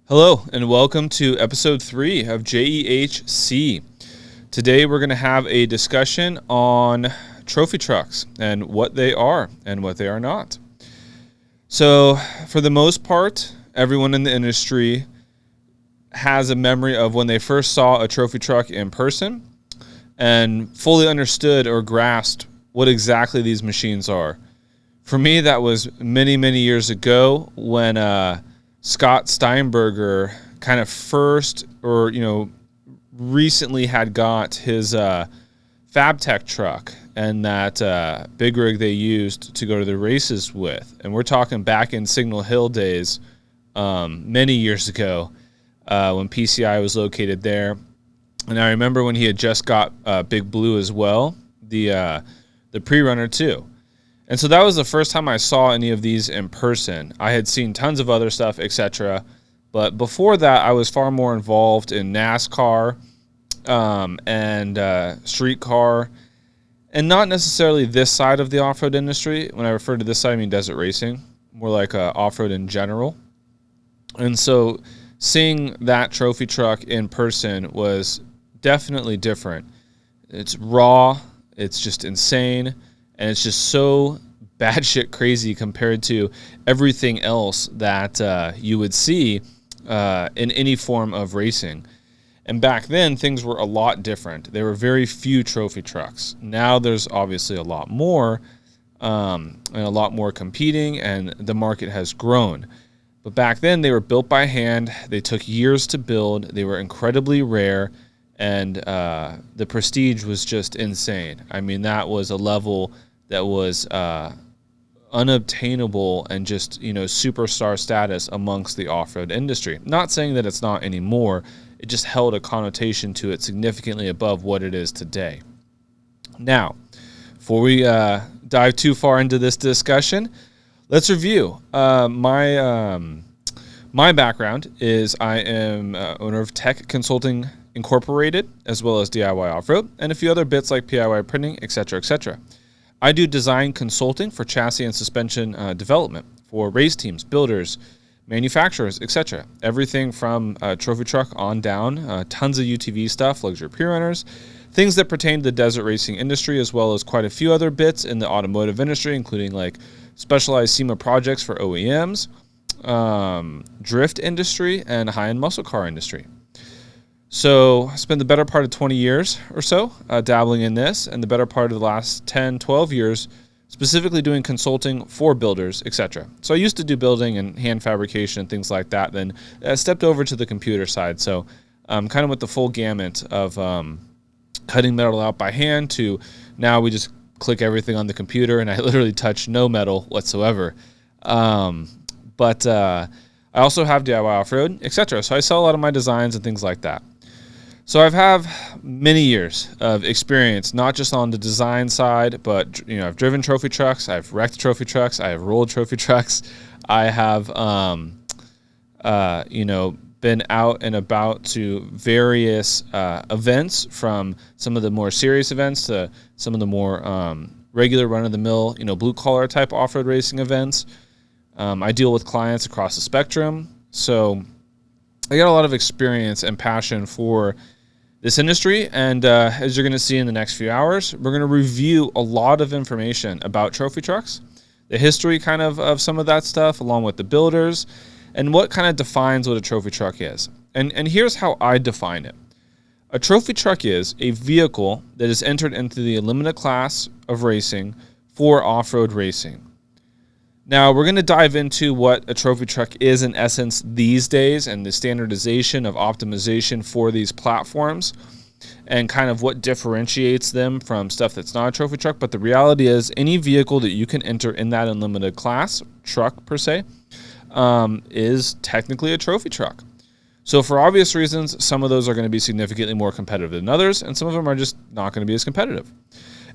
Hello, and welcome to episode 3 of JEHC. Today we're going to have a discussion on trophy trucks and what they are and what they are not. So, for the most part, everyone in the industry has a memory of when they first saw a trophy truck in person and fully understood or grasped what exactly these machines are. For me, that was many, many years ago when Scott Steinberger kind of first recently had got his FabTech truck and that big rig they used to go to the races with. And we're talking back in Signal Hill days many years ago when PCI was located there. And I remember when he had just got Big Blue as well, the pre-runner too. And so that was the first time I saw any of these in person. I had seen tons of other stuff, etc. But before that, I was far more involved in NASCAR and street car, and not necessarily this side of the off-road industry. When I refer to this side, I mean desert racing, more like off-road in general. And so seeing that trophy truck in person was definitely different. It's raw, it's just insane, and it's just so batshit crazy compared to everything else that you would see in any form of racing. And back then, things were a lot different. There were very few trophy trucks. Now there's obviously a lot more, and a lot more competing, and the market has grown. But back then, they were built by hand. They took years to build. They were incredibly rare, and the prestige was just insane. I mean, that was a level that was unobtainable and just, superstar status amongst the off-road industry. Not saying that it's not anymore. It just held a connotation to it significantly above what it is today. Now, before we dive too far into this discussion, let's review. My background is I am owner of Tech Consulting Incorporated, as well as DIY Off-Road, and a few other bits like PIY printing, etc., etc. I do design consulting for chassis and suspension development for race teams, builders, manufacturers, etc. Everything from trophy truck on down, tons of UTV stuff, luxury pre-runners, things that pertain to the desert racing industry, as well as quite a few other bits in the automotive industry, including like specialized SEMA projects for OEMs, drift industry, and high-end muscle car industry. So I spent the better part of 20 years or so dabbling in this, and the better part of the last 10, 12 years specifically doing consulting for builders, etc. So I used to do building and hand fabrication and things like that, then stepped over to the computer side. So kind of with the full gamut of cutting metal out by hand to now we just click everything on the computer, and I literally touch no metal whatsoever. But I also have DIY off-road, etc. So I sell a lot of my designs and things like that. So I've had many years of experience, not just on the design side, but I've driven trophy trucks, I've wrecked trophy trucks, I have rolled trophy trucks, I have been out and about to various events, from some of the more serious events to some of the more regular run-of-the-mill, blue-collar type off-road racing events. I deal with clients across the spectrum, so I got a lot of experience and passion for this industry, and as you're going to see in the next few hours, we're going to review a lot of information about trophy trucks, the history kind of some of that stuff, along with the builders, and what kind of defines what a trophy truck is. And here's how I define it. A trophy truck is a vehicle that is entered into the limited class of racing for off-road racing. Now, we're going to dive into what a trophy truck is in essence these days and the standardization of optimization for these platforms and kind of what differentiates them from stuff that's not a trophy truck. But the reality is any vehicle that you can enter in that unlimited class, truck per se, is technically a trophy truck. So for obvious reasons, some of those are going to be significantly more competitive than others, and some of them are just not going to be as competitive.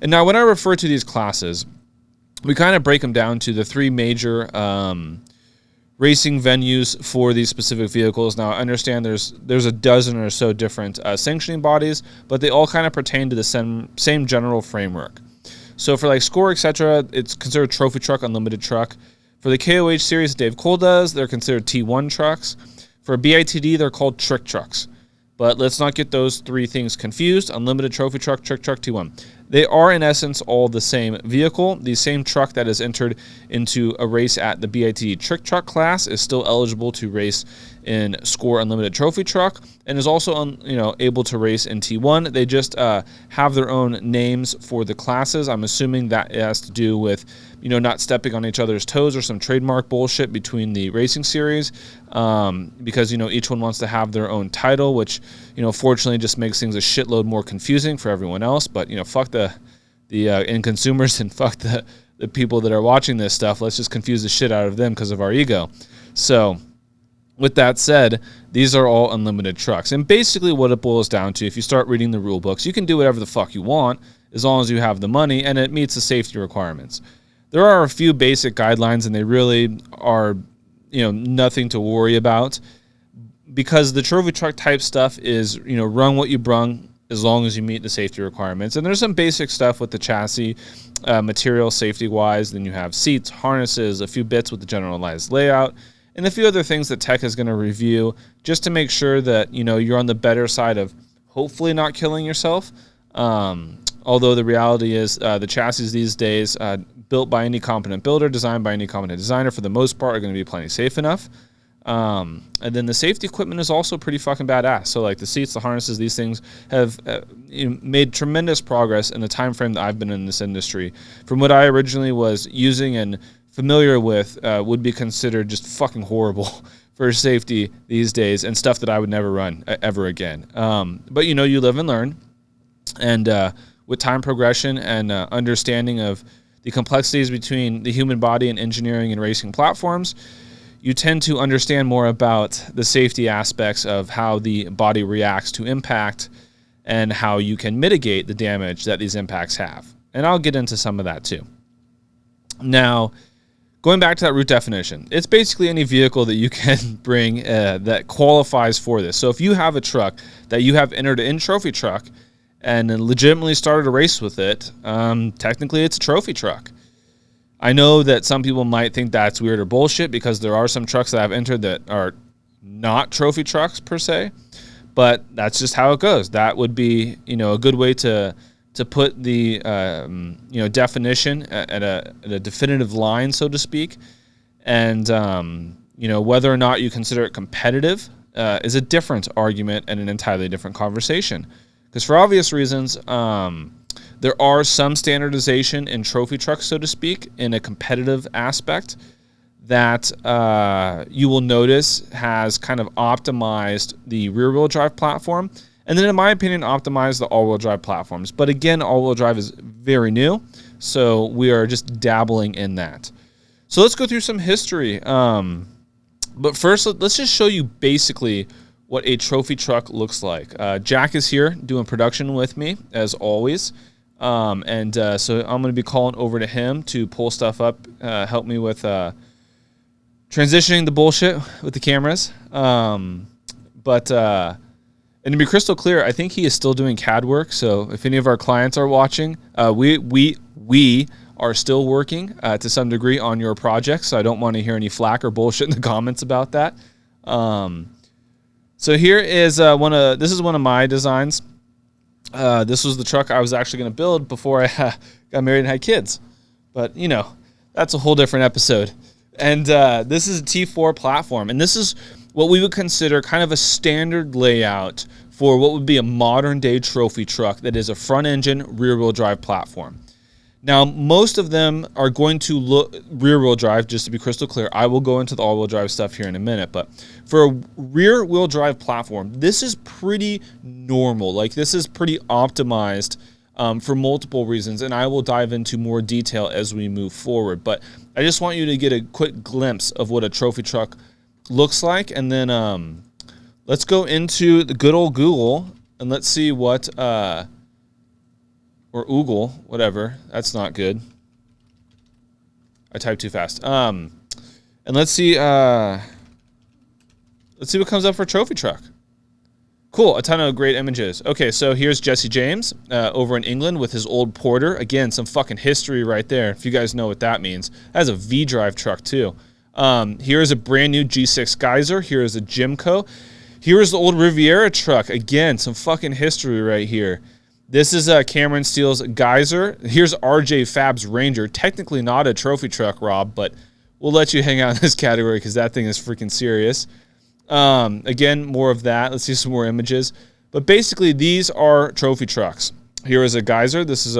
And now when I refer to these classes, we kind of break them down to the three major racing venues for these specific vehicles. Now, I understand there's a dozen or so different sanctioning bodies, but they all kind of pertain to the same general framework. So for like Score, etc., it's considered trophy truck, unlimited truck. For the KOH series Dave Cole does, they're considered T1 trucks. For BITD, they're called trick trucks. But let's not get those three things confused. Unlimited trophy truck, trick truck, T1. They are, in essence, all the same vehicle. The same truck that is entered into a race at the BITD trick truck class is still eligible to race in Score Unlimited Trophy Truck and is also able to race in T1. They just have their own names for the classes. I'm assuming that has to do with not stepping on each other's toes or some trademark bullshit between the racing series, because each one wants to have their own title, which fortunately just makes things a shitload more confusing for everyone else. But fuck the end consumers and fuck the people that are watching this stuff. Let's just confuse the shit out of them because of our ego. So with that said, these are all unlimited trucks. And basically what it boils down to, if you start reading the rule books, you can do whatever the fuck you want as long as you have the money and it meets the safety requirements. There are a few basic guidelines, and they really are, nothing to worry about, because the trophy truck type stuff is, run what you brung as long as you meet the safety requirements. And there's some basic stuff with the chassis material safety-wise. Then you have seats, harnesses, a few bits with the generalized layout, and a few other things that tech is going to review just to make sure that, you're on the better side of hopefully not killing yourself. Although the reality is the chassis these days, built by any competent builder, designed by any competent designer, for the most part, are going to be plenty safe enough. And then the safety equipment is also pretty fucking badass. So like the seats, the harnesses, these things have made tremendous progress in the time frame that I've been in this industry. From what I originally was using and familiar with, would be considered just fucking horrible for safety these days, and stuff that I would never run ever again. But you live and learn. And with time progression and understanding of the complexities between the human body and engineering and racing platforms, you tend to understand more about the safety aspects of how the body reacts to impact and how you can mitigate the damage that these impacts have. And I'll get into some of that too. Now, going back to that route definition, it's basically any vehicle that you can bring that qualifies for this. So if you have a truck that you have entered in trophy truck and legitimately started a race with it, technically it's a trophy truck. I know that some people might think that's weird or bullshit, because there are some trucks that I've entered that are not trophy trucks per se, but that's just how it goes. That would be, a good way to put the, definition at a definitive line, so to speak. And, whether or not you consider it competitive is a different argument and an entirely different conversation. Because for obvious reasons, there are some standardization in trophy trucks, so to speak, in a competitive aspect that you will notice has kind of optimized the rear-wheel drive platform. And then, in my opinion, optimized the all-wheel drive platforms. But again, all-wheel drive is very new, so we are just dabbling in that. So let's go through some history. But first, let's just show you basically what a trophy truck looks like. Jack is here doing production with me, as always. So I'm going to be calling over to him to pull stuff up, help me with transitioning the bullshit with the cameras. And to be crystal clear, I think he is still doing CAD work. So if any of our clients are watching, we are still working to some degree on your projects. So I don't want to hear any flack or bullshit in the comments about that. So here is this is one of my designs. This was the truck I was actually going to build before I got married and had kids. But, that's a whole different episode. And this is a T4 platform. And this is what we would consider kind of a standard layout for what would be a modern-day trophy truck that is a front-engine, rear-wheel drive platform. Now, most of them are going to look rear-wheel drive, just to be crystal clear. I will go into the all-wheel drive stuff here in a minute. But for a rear-wheel drive platform, this is pretty normal. Like, this is pretty optimized for multiple reasons, and I will dive into more detail as we move forward. But I just want you to get a quick glimpse of what a trophy truck looks like, and then let's go into the good old Google, and let's see what... or Oogle, whatever. That's not good. I typed too fast. And let's see what comes up for trophy truck. Cool, a ton of great images. Okay, so here's Jesse James over in England with his old Porter. Again, some fucking history right there, if you guys know what that means. That's a V-drive truck, too. Here is a brand new G6 Geyser. Here is a Jimco. Here is the old Riviera truck. Again, some fucking history right here. This is Cameron Steele's Geyser. Here's RJ Fab's Ranger. Technically not a trophy truck, Rob, but we'll let you hang out in this category because that thing is freaking serious. Again, more of that. Let's see some more images. But basically, these are trophy trucks. Here is a Geyser. This is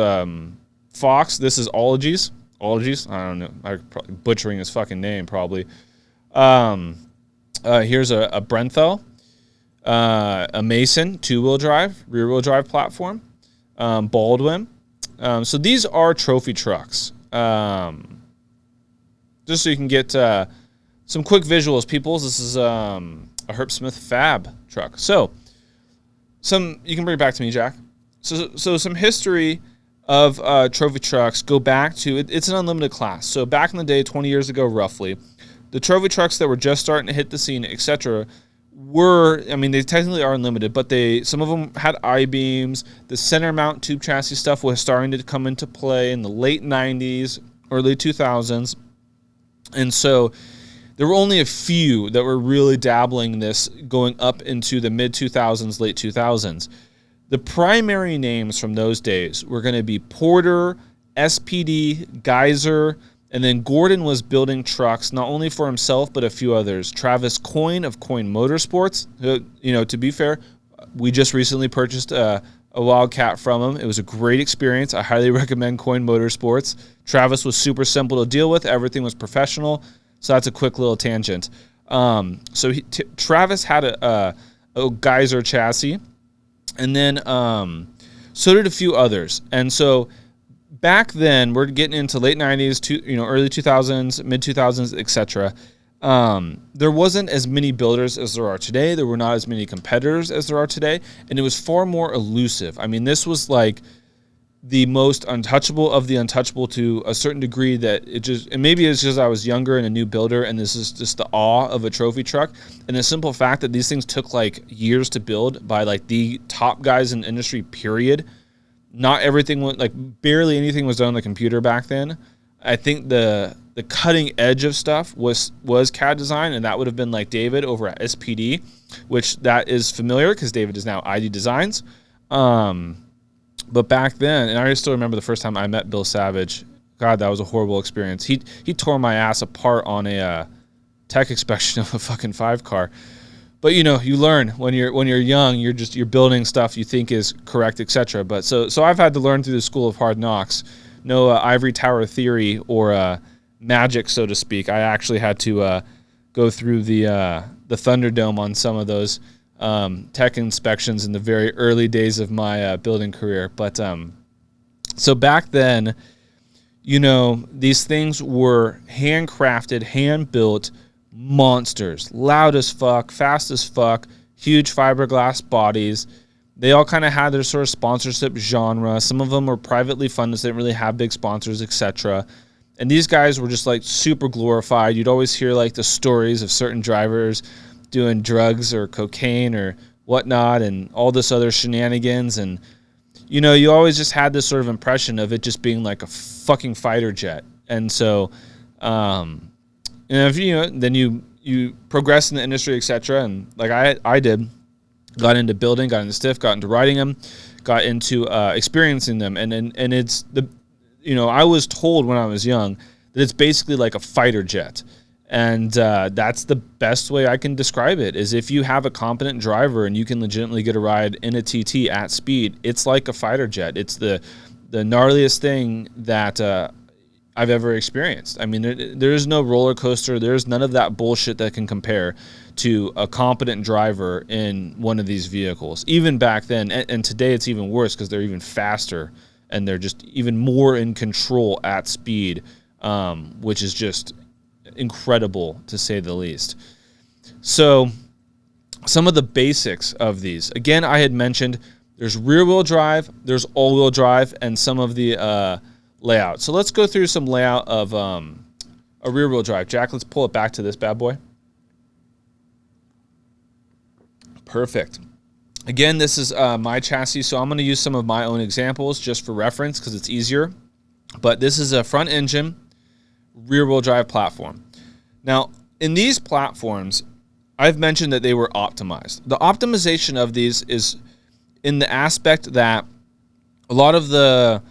Fox. This is Ologies. Ologies? I don't know. I'm probably butchering his fucking name, probably. Here's a Brenthal. A Mason, two-wheel drive, rear-wheel drive platform. Baldwin. So these are trophy trucks. Just so you can get some quick visuals, peoples. This is a Herb Smith Fab truck. So you can bring it back to me, Jack. So some history of trophy trucks go back to it's an unlimited class. So back in the day, 20 years ago, roughly, the trophy trucks that were just starting to hit the scene, etc., they technically are unlimited, but some of them had I-beams. The center mount tube chassis stuff was starting to come into play in the late 90s, early 2000s. And so there were only a few that were really dabbling in this going up into the mid-2000s, late 2000s. The primary names from those days were going to be Porter, SPD, Geyser, and then Gordon was building trucks not only for himself but a few others. Travis Coyne of Coyne Motorsports. To be fair, we just recently purchased a Wildcat from him. It was a great experience. I highly recommend Coyne Motorsports. Travis was super simple to deal with. Everything was professional. So that's a quick little tangent. Travis had a Geyser chassis, and then so did a few others. And so back then, we're getting into late 90s, early 2000s, mid 2000s, etc. There wasn't as many builders as there are today. There were not as many competitors as there are today, and it was far more elusive. I mean, this was like the most untouchable of the untouchable to a certain degree that and maybe it's just I was younger and a new builder, and this is just the awe of a trophy truck and the simple fact that these things took like years to build by like the top guys in the industry, period. Not everything went, like barely anything was done on the computer back then. I think the cutting edge of stuff was CAD design, and that would have been like David over at SPD, which that is familiar because David is now ID Designs. But back then, and I still remember the first time I met Bill Savage. God, that was a horrible experience. He tore my ass apart on a tech inspection of a fucking 5 car. But you learn when you're young. You're building stuff you think is correct, etc. But so I've had to learn through the school of hard knocks. No ivory tower theory or magic, so to speak. I actually had to go through the Thunderdome on some of those tech inspections in the very early days of my building career. But so back then, these things were handcrafted, hand-built monsters, loud as fuck, fast as fuck, huge fiberglass bodies. They all kind of had their sort of sponsorship genre. Some of them were privately funded, so they didn't really have big sponsors, etc. And these guys were just like super glorified. You'd always hear like the stories of certain drivers doing drugs or cocaine or whatnot and all this other shenanigans. And, you always just had this sort of impression of it just being like a fucking fighter jet. And so, if then you progress in the industry, etc. And like I did, got into building, got into stiff, got into riding them, got into experiencing them, and it's I was told when I was young that it's basically like a fighter jet, and that's the best way I can describe it. Is if you have a competent driver and you can legitimately get a ride in a TT at speed, it's like a fighter jet. It's the gnarliest thing that I've ever experienced. I mean, there is no roller coaster. There's none of that bullshit that can compare to a competent driver in one of these vehicles. Even back then, and today it's even worse because they're even faster and they're just even more in control at speed, which is just incredible to say the least. So some of the basics of these. Again, I had mentioned there's rear-wheel drive, there's all-wheel drive, and some of the layout. So let's go through some layout of a rear-wheel drive. Jack, let's pull it back to this bad boy. Perfect. Again, this is my chassis, so I'm going to use some of my own examples just for reference because it's easier. But this is a front engine, rear-wheel drive platform. Now, in these platforms, I've mentioned that they were optimized. The optimization of these is in the aspect that a lot of the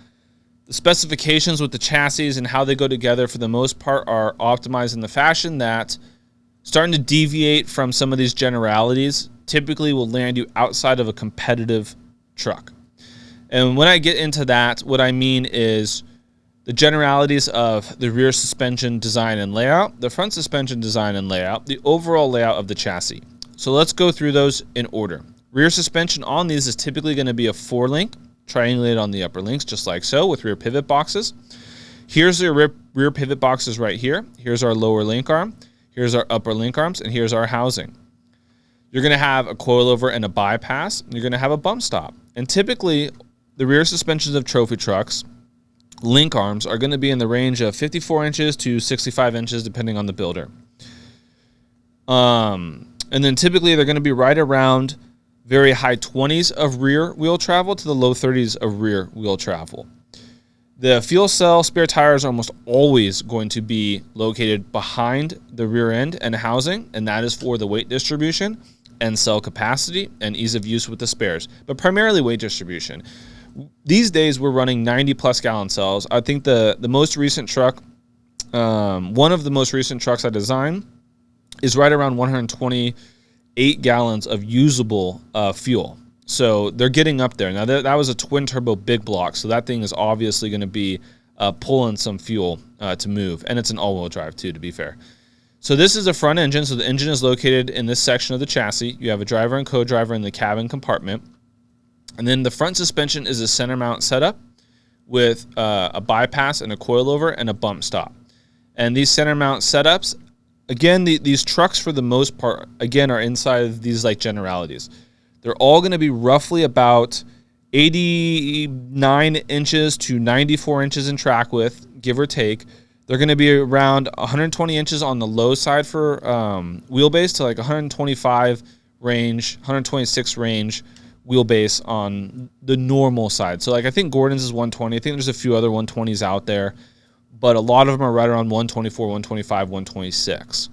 specifications with the chassis and how they go together for the most part are optimized in the fashion that starting to deviate from some of these generalities typically will land you outside of a competitive truck. And when I get into that, what I mean is the generalities of the rear suspension design and layout, the front suspension design and layout, the overall layout of the chassis. So let's go through those in order. Rear suspension on these is typically going to be a 4-link, triangulated on the upper links, just like so, with rear pivot boxes. Here's your rear pivot boxes right here. Here's our lower link arm. Here's our upper link arms, and here's our housing. You're going to have a coilover and a bypass. And you're going to have a bump stop. And typically, the rear suspensions of trophy trucks, link arms, are going to be in the range of 54 inches to 65 inches, depending on the builder. And then typically, they're going to be right around very high 20s of rear wheel travel to the low 30s of rear wheel travel. The fuel cell spare tires are almost always going to be located behind the rear end and housing, and that is for the weight distribution and cell capacity and ease of use with the spares, but primarily weight distribution. These days, we're running 90-plus gallon cells. I think the most recent truck, one of the most recent trucks I designed, is right around 128 gallons of usable fuel. So they're getting up there. Now, that was a twin-turbo big block, so that thing is obviously going to be pulling some fuel to move. And it's an all-wheel drive, too, to be fair. So this is the front engine. So the engine is located in this section of the chassis. You have a driver and co-driver in the cabin compartment. And then the front suspension is a center mount setup with a bypass and a coilover and a bump stop. And these center mount setups, again, these trucks for the most part, again, are inside of these like generalities. They're all going to be roughly about 89 inches to 94 inches in track width, give or take. They're going to be around 120 inches on the low side for wheelbase to like 125 range, 126 range wheelbase on the normal side. So like I think Gordon's is 120. I think there's a few other 120s out there, but a lot of them are right around 124, 125, 126.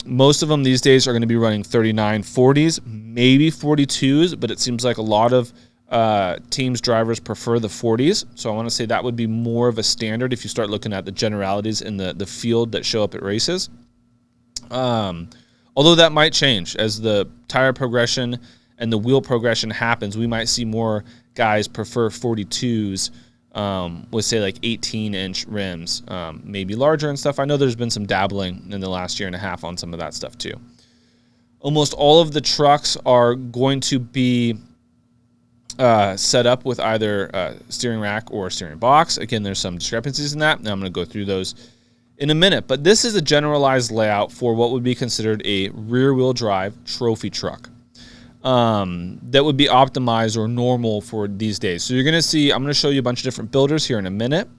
Most of them these days are going to be running 39 40s, maybe 42s, but it seems like a lot of teams, drivers prefer the 40s. So I want to say that would be more of a standard if you start looking at the generalities in the field that show up at races. Although that might change as the tire progression and the wheel progression happens. We might see more guys prefer 42s with, say, like 18-inch rims, maybe larger and stuff. I know there's been some dabbling in the last year and a half on some of that stuff too. Almost all of the trucks are going to be set up with either steering rack or steering box. Again, there's some discrepancies in that, and I'm going to go through those in a minute. But this is a generalized layout for what would be considered a rear-wheel drive trophy truck. That would be optimized or normal for these days. So you're going to see, I'm going to show you a bunch of different builders here in a minute.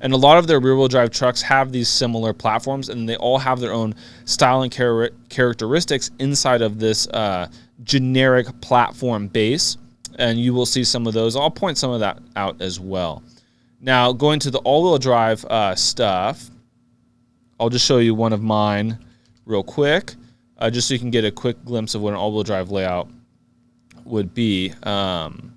And a lot of their rear-wheel drive trucks have these similar platforms, and they all have their own style and characteristics inside of this generic platform base. And you will see some of those. I'll point some of that out as well. Now, going to the all-wheel drive stuff, I'll just show you one of mine real quick, just so you can get a quick glimpse of what an all-wheel drive layout would be, and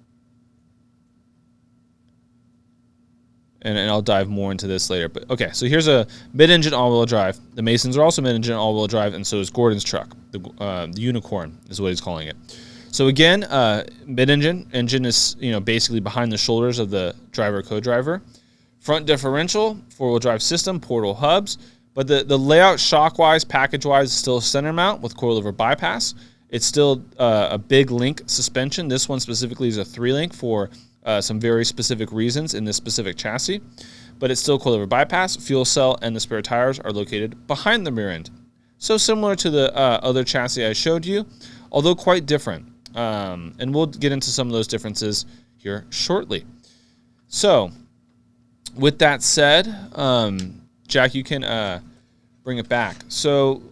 I'll dive more into this later. But okay, so here's a mid-engine all-wheel drive. The Masons are also mid-engine all-wheel drive, and so is Gordon's truck. The Unicorn is what he's calling it. So again, mid-engine engine is basically behind the shoulders of the driver co-driver. Front differential, four-wheel drive system, portal hubs. But the layout shock-wise, package-wise, is still center mount with coilover bypass. It's still a big link suspension. This one specifically is a 3-link for some very specific reasons in this specific chassis. But it's still coilover bypass. Fuel cell and the spare tires are located behind the rear end. So similar to the other chassis I showed you, although quite different. And we'll get into some of those differences here shortly. So with that said, Jack, you can bring it back. So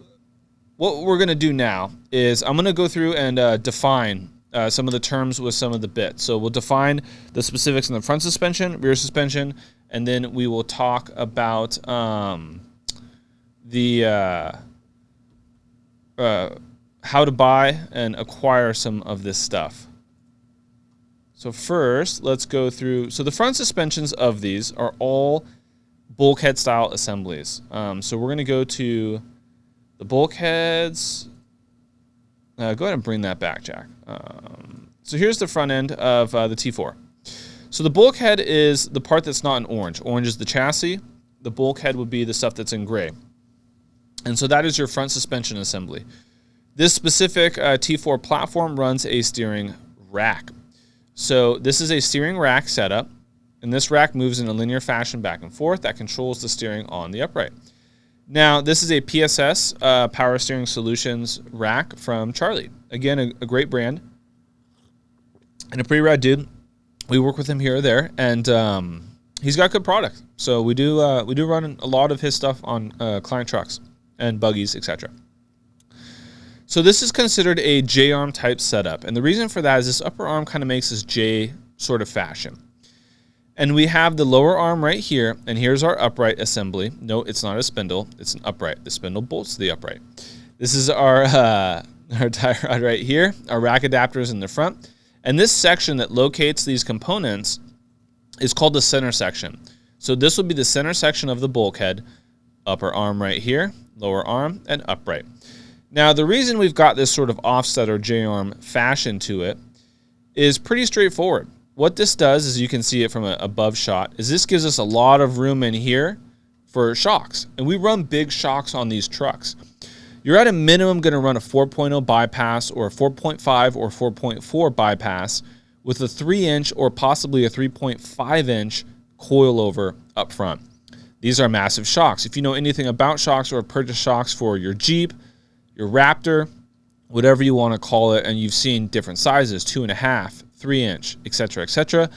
what we're going to do now is I'm going to go through and define some of the terms with some of the bits. So we'll define the specifics in the front suspension, rear suspension, and then we will talk about the how to buy and acquire some of this stuff. So first, let's go through. So the front suspensions of these are all bulkhead style assemblies. So we're going to go to the bulkheads. Go ahead and bring that back, Jack. So here's the front end of the T4. So the bulkhead is the part that's not in orange. Orange is the chassis. The bulkhead would be the stuff that's in gray. And so that is your front suspension assembly. This specific T4 platform runs a steering rack. So this is a steering rack setup, and this rack moves in a linear fashion back and forth that controls the steering on the upright. Now, this is a PSS, Power Steering Solutions rack from Charlie. Again, a great brand and a pretty rad dude. We work with him here or there, and he's got good product. So we do run a lot of his stuff on client trucks and buggies, etc. So this is considered a J-arm type setup. And the reason for that is this upper arm kind of makes this J sort of fashion. And we have the lower arm right here, and here's our upright assembly. No, it's not a spindle, it's an upright. The spindle bolts to the upright. This is our tie rod right here, our rack adapters in the front. And this section that locates these components is called the center section. So this will be the center section of the bulkhead, upper arm right here, lower arm, and upright. Now, the reason we've got this sort of offset or J-arm fashion to it is pretty straightforward. What this does, is you can see it from an above shot, is this gives us a lot of room in here for shocks. And we run big shocks on these trucks. You're at a minimum going to run a 4.0 bypass or a 4.5 or 4.4 bypass with a 3-inch or possibly a 3.5-inch coilover up front. These are massive shocks. If you know anything about shocks or purchase shocks for your Jeep, your Raptor, whatever you want to call it, and you've seen different sizes, 2.5, 3-inch, etc.,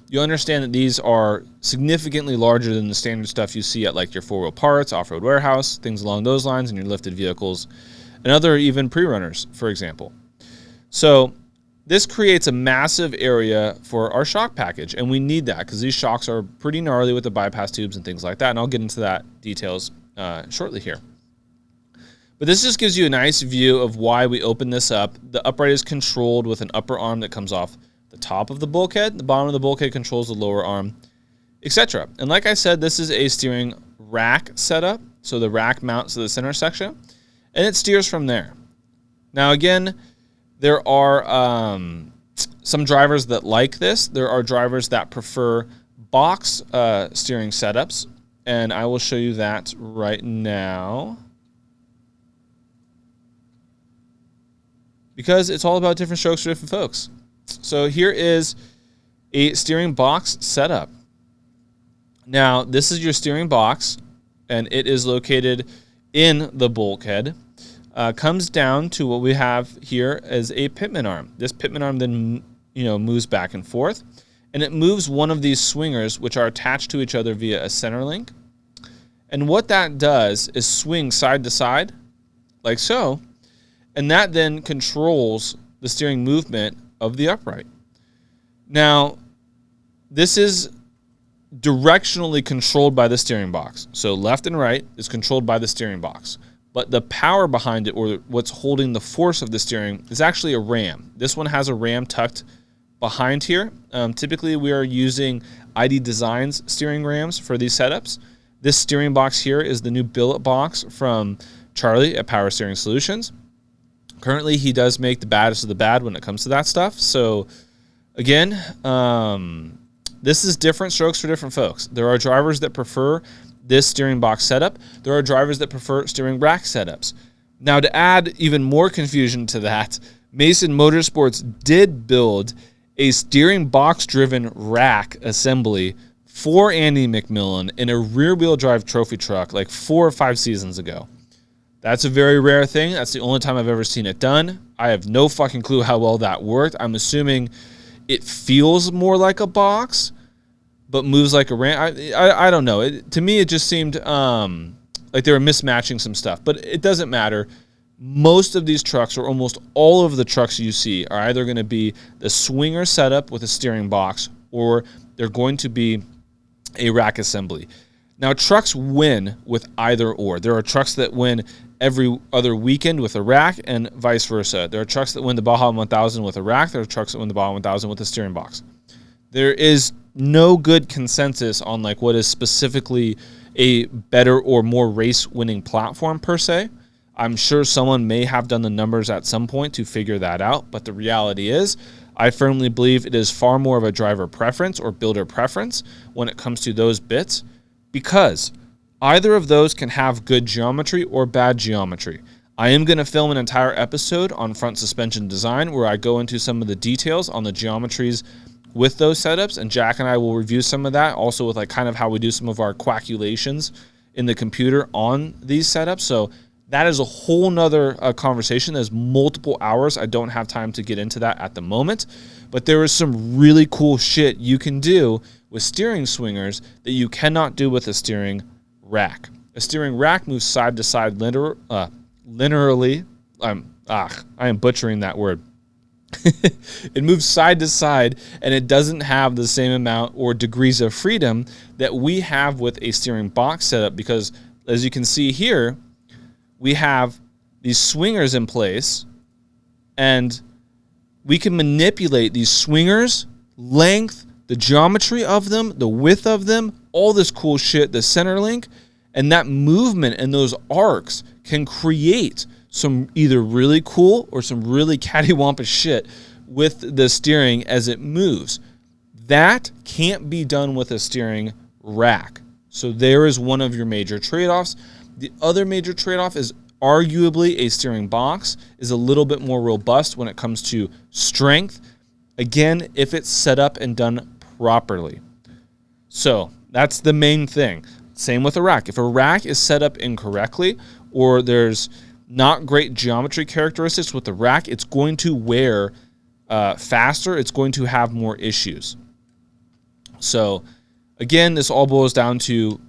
you understand that these are significantly larger than the standard stuff you see at like your 4-wheel parts, off-road warehouse, things along those lines, and your lifted vehicles, and other even pre-runners, for example. So this creates a massive area for our shock package, and we need that because these shocks are pretty gnarly with the bypass tubes and things like that, and I'll get into that details shortly here. But this just gives you a nice view of why we open this up. The upright is controlled with an upper arm that comes off the top of the bulkhead. The bottom of the bulkhead controls the lower arm, etc. And like I said, this is a steering rack setup. So the rack mounts to the center section, and it steers from there. Now again, there are some drivers that like this. There are drivers that prefer box steering setups, and I will show you that right now. Because it's all about different strokes for different folks. So here is a steering box setup. Now, this is your steering box, and it is located in the bulkhead. Comes down to what we have here as a pitman arm. This pitman arm then moves back and forth, and it moves one of these swingers, which are attached to each other via a center link. And what that does is swing side to side, like so. And that then controls the steering movement of the upright. Now, this is directionally controlled by the steering box. So left and right is controlled by the steering box. But the power behind it, or what's holding the force of the steering, is actually a ram. This one has a ram tucked behind here. Typically, we are using ID Designs steering rams for these setups. This steering box here is the new billet box from Charlie at Power Steering Solutions. Currently, he does make the baddest of the bad when it comes to that stuff. So, again, this is different strokes for different folks. There are drivers that prefer this steering box setup. There are drivers that prefer steering rack setups. Now, to add even more confusion to that, Mason Motorsports did build a steering box-driven rack assembly for Andy McMillan in a rear-wheel drive trophy truck like 4 or 5 seasons ago. That's a very rare thing. That's the only time I've ever seen it done. I have no fucking clue how well that worked. I'm assuming it feels more like a box, but moves like a ram. I don't know. To me, it just seemed like they were mismatching some stuff, but it doesn't matter. Most of these trucks, or almost all of the trucks you see, are either going to be the swinger setup with a steering box, or they're going to be a rack assembly. Now, trucks win with either or. There are trucks that win every other weekend with a rack and vice versa. There are trucks that win the Baja 1000 with a rack. There are trucks that win the Baja 1000 with a steering box. There is no good consensus on like what is specifically a better or more race winning platform per se. I'm sure someone may have done the numbers at some point to figure that out, but the reality is I firmly believe it is far more of a driver preference or builder preference when it comes to those bits, because either of those can have good geometry or bad geometry. I am going to film an entire episode on front suspension design where I go into some of the details on the geometries with those setups, and Jack and I will review some of that, also with like kind of how we do some of our calculations in the computer on these setups. So that is a whole nother conversation. There's multiple hours. I don't have time to get into that at the moment, but there is some really cool shit you can do with steering swingers that you cannot do with a steering rack. A steering rack moves side to side linearly. I am butchering that word. It moves side to side, and it doesn't have the same amount or degrees of freedom that we have with a steering box setup, because as you can see here, we have these swingers in place, and we can manipulate these swingers, length, the geometry of them, the width of them, all this cool shit, the center link, and that movement and those arcs can create some either really cool or some really cattywampus shit with the steering as it moves. That can't be done with a steering rack. So there is one of your major trade-offs. The other major trade-off is arguably a steering box is a little bit more robust when it comes to strength. Again, if it's set up and done properly. So that's the main thing. Same with a rack. If a rack is set up incorrectly or there's not great geometry characteristics with the rack, it's going to wear faster. It's going to have more issues. So again, this all boils down to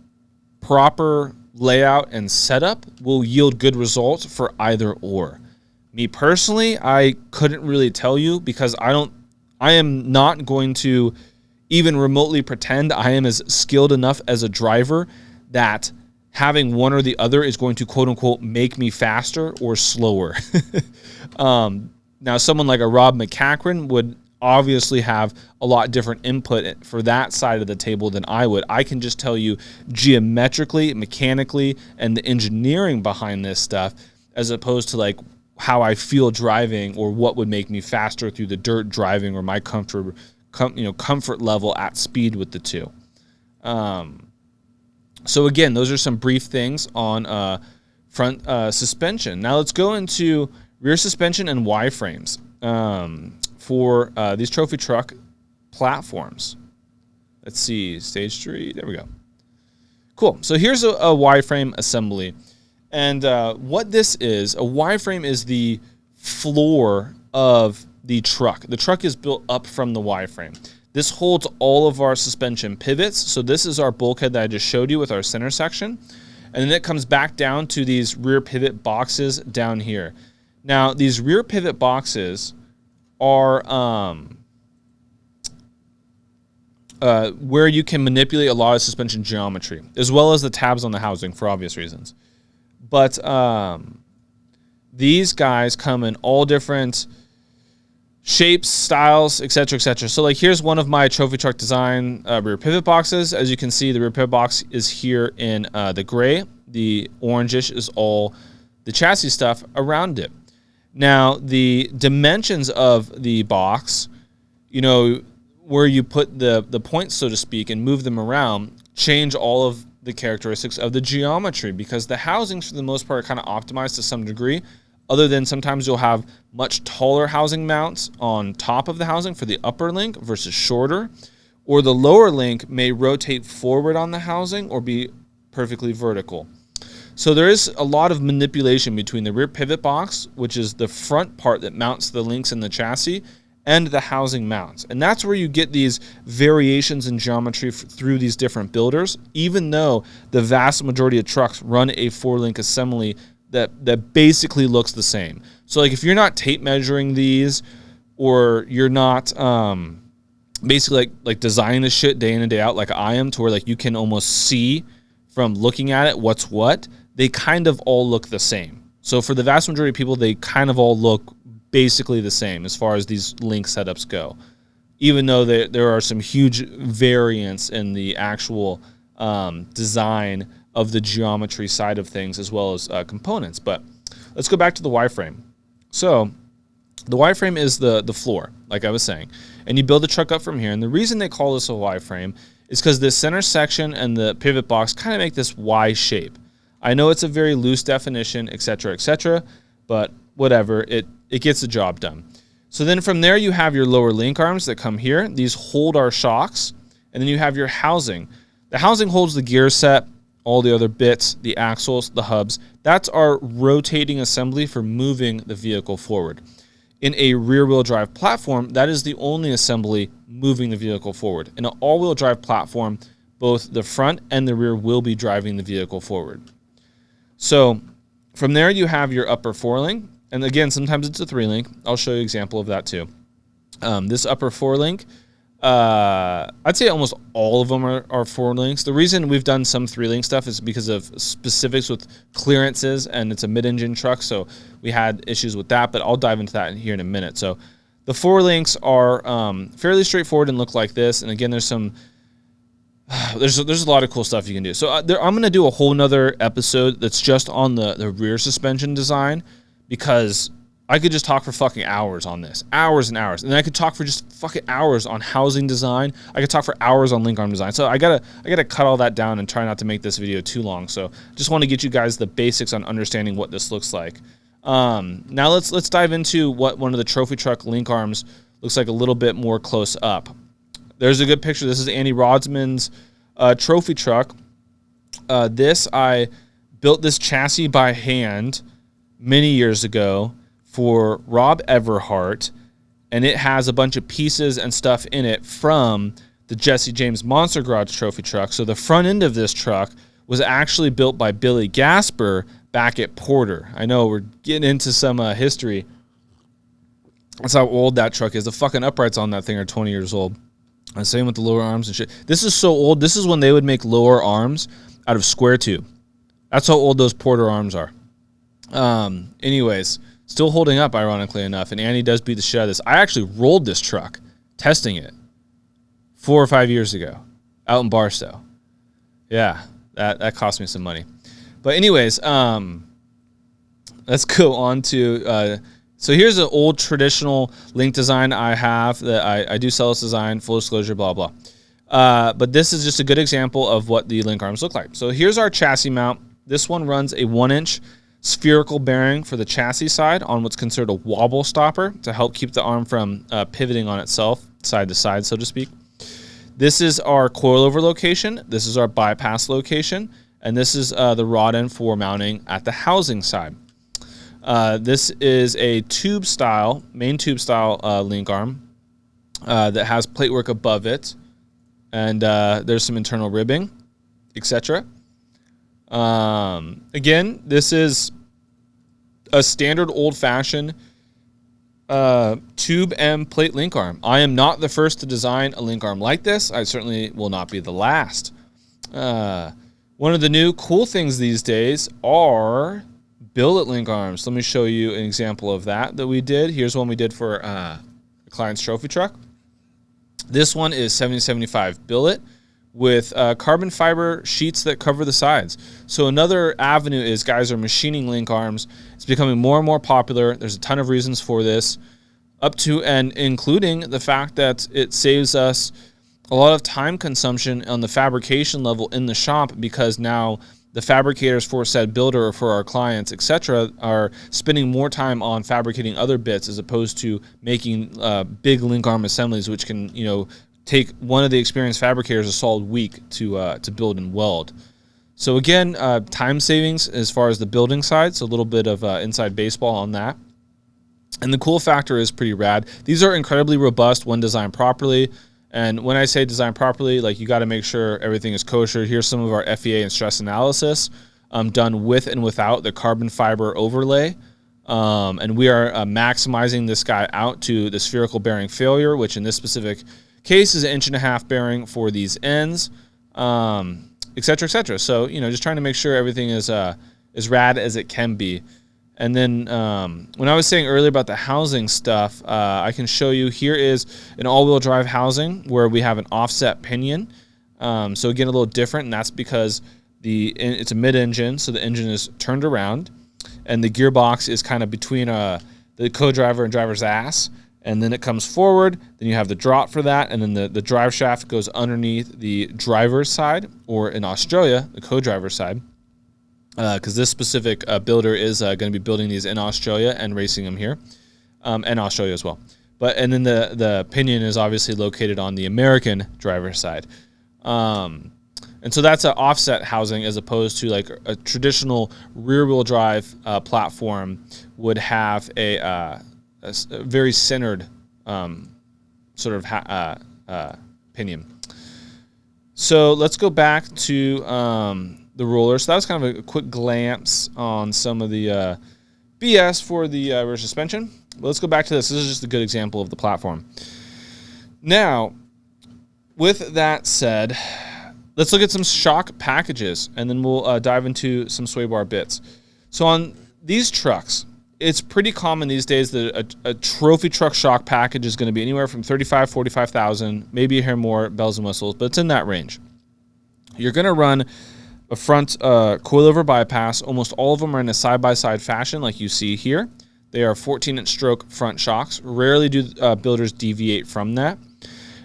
proper layout and setup will yield good results for either or. Me personally, I couldn't really tell you because I am not going to even remotely pretend I am as skilled enough as a driver that having one or the other is going to quote unquote make me faster or slower. Now someone like a Rob McCachran would obviously have a lot different input for that side of the table than I would. I can just tell you geometrically, mechanically, and the engineering behind this stuff, as opposed to like how I feel driving or what would make me faster through the dirt driving or my comfort level at speed with the two. So again, those are some brief things on front suspension. Now let's go into rear suspension and Y-frames for these trophy truck platforms. Let's see, stage 3, there we go. Cool, so here's a Y-frame assembly. And what this is, a Y-frame is the floor of the truck. The truck is built up from the Y-frame. This holds all of our suspension pivots. So this is our bulkhead that I just showed you with our center section. And then it comes back down to these rear pivot boxes down here. Now, these rear pivot boxes are where you can manipulate a lot of suspension geometry, as well as the tabs on the housing for obvious reasons. But these guys come in all different shapes, styles, etc., etc. So like here's one of my trophy truck design rear pivot boxes. As you can see, the rear pivot box is here in the gray. The orangish is all the chassis stuff around it. Now, the dimensions of the box, you know, where you put the points, so to speak, and move them around, change all of the characteristics of the geometry, because the housings, for the most part, are kind of optimized to some degree, other than sometimes you'll have much taller housing mounts on top of the housing for the upper link versus shorter, or the lower link may rotate forward on the housing or be perfectly vertical. So there is a lot of manipulation between the rear pivot box, which is the front part that mounts the links in the chassis, and the housing mounts. And that's where you get these variations in geometry through these different builders, even though the vast majority of trucks run a 4-link assembly that basically looks the same. So like if you're not tape measuring these, or you're not basically like designing this shit day in and day out like I am, to where like you can almost see from looking at it, what's what, they kind of all look the same. So for the vast majority of people, they kind of all look basically the same as far as these link setups go, even though there are some huge variants in the actual design of the geometry side of things as well as components. But let's go back to the Y-frame. So the Y-frame is the floor, like I was saying, and you build the truck up from here. And the reason they call this a Y-frame is because the center section and the pivot box kind of make this Y shape. I know it's a very loose definition, etc., but whatever, it gets the job done. So then from there, you have your lower link arms that come here. These hold our shocks, and then you have your housing. The housing holds the gear set, all the other bits, the axles, the hubs. That's our rotating assembly for moving the vehicle forward. In a rear-wheel drive platform, that is the only assembly moving the vehicle forward. In an all-wheel drive platform, both the front and the rear will be driving the vehicle forward. So from there, you have your upper forelink. And again, sometimes it's a 3-link. I'll show you an example of that too. This upper forelink, I'd say almost all of them are 4-links. The reason we've done some 3-link stuff is because of specifics with clearances, and it's a mid-engine truck, so we had issues with that, but I'll dive into that here in a minute. So the 4-links are fairly straightforward and look like this. And again, there's a lot of cool stuff you can do. So I'm going to do a whole nother episode that's just on the rear suspension design, because I could just talk for fucking hours on this. Hours and hours. And then I could talk for just fucking hours on housing design. I could talk for hours on link arm design. So I gotta cut all that down and try not to make this video too long. So just want to get you guys the basics on understanding what this looks like. Now let's dive into what one of the trophy truck link arms looks like a little bit more close up. There's a good picture. This is Andy Rodsman's trophy truck. I built this chassis by hand many years ago for Rob Everhart, and it has a bunch of pieces and stuff in it from the Jesse James Monster Garage trophy truck. So the front end of this truck was actually built by Billy Gasper back at Porter. I know we're getting into some history. That's how old that truck is. The fucking uprights on that thing are 20 years old. And same with the lower arms and shit. This is so old. This is when they would make lower arms out of square tube. That's how old those Porter arms are. Anyways, still holding up, ironically enough. And Andy does beat the shit out of this. I actually rolled this truck, testing it 4 or 5 years ago out in Barstow. Yeah, that cost me some money. But anyways, let's go on to... So here's an old traditional link design I have that I do sell this design, full disclosure, blah, blah. But this is just a good example of what the link arms look like. So here's our chassis mount. This one runs a 1-inch spherical bearing for the chassis side on what's considered a wobble stopper to help keep the arm from pivoting on itself, side to side, so to speak. This is our coilover location. This is our bypass location. And this is the rod end for mounting at the housing side. This is a tube style, main tube style link arm that has platework above it. And there's some internal ribbing, etc. Again, this is a standard old-fashioned tube and plate link arm. I am not the first to design a link arm like this. I certainly will not be the last. One of the new cool things these days are billet link arms. Let me show you an example of that we did. Here's one we did for a client's trophy truck. This one is 7075 billet with carbon fiber sheets that cover the sides. So another avenue is guys are machining link arms. It's becoming more and more popular. There's a ton of reasons for this, up to and including the fact that it saves us a lot of time consumption on the fabrication level in the shop, because now the fabricators for said builder or for our clients, etc., are spending more time on fabricating other bits as opposed to making big link arm assemblies, which can, take one of the experienced fabricators a solid week to build and weld. So again, time savings as far as the building side, so a little bit of inside baseball on that. And the cool factor is pretty rad. These are incredibly robust when designed properly. And when I say design properly, like, you got to make sure everything is kosher. Here's some of our FEA and stress analysis done with and without the carbon fiber overlay. And we are maximizing this guy out to the spherical bearing failure, which in this specific case is 1.5 inch bearing for these ends. et cetera, et cetera. So, just trying to make sure everything is as rad as it can be. And then when I was saying earlier about the housing stuff, I can show you, here is an all-wheel drive housing where we have an offset pinion. So again, a little different, and that's because it's a mid-engine, so the engine is turned around, and the gearbox is kind of between the co-driver and driver's ass, and then it comes forward. Then you have the drop for that, and then the drive shaft goes underneath the driver's side, or in Australia, the co-driver's side, because this specific builder is going to be building these in Australia and racing them here, and Australia as well. And then the pinion is obviously located on the American driver's side. And so that's an offset housing, as opposed to like a traditional rear-wheel drive platform would have a very centered sort of pinion. So let's go back to the roller. So that was kind of a quick glance on some of the BS for the rear suspension. But let's go back to this. This is just a good example of the platform. Now, with that said, let's look at some shock packages, and then we'll dive into some sway bar bits. So on these trucks, it's pretty common these days that a trophy truck shock package is going to be anywhere from $35,000, $45,000, maybe a hair more, bells and whistles, but it's in that range. You're going to run a front coilover bypass. Almost all of them are in a side-by-side fashion like you see here. They are 14-inch stroke front shocks. Rarely do builders deviate from that.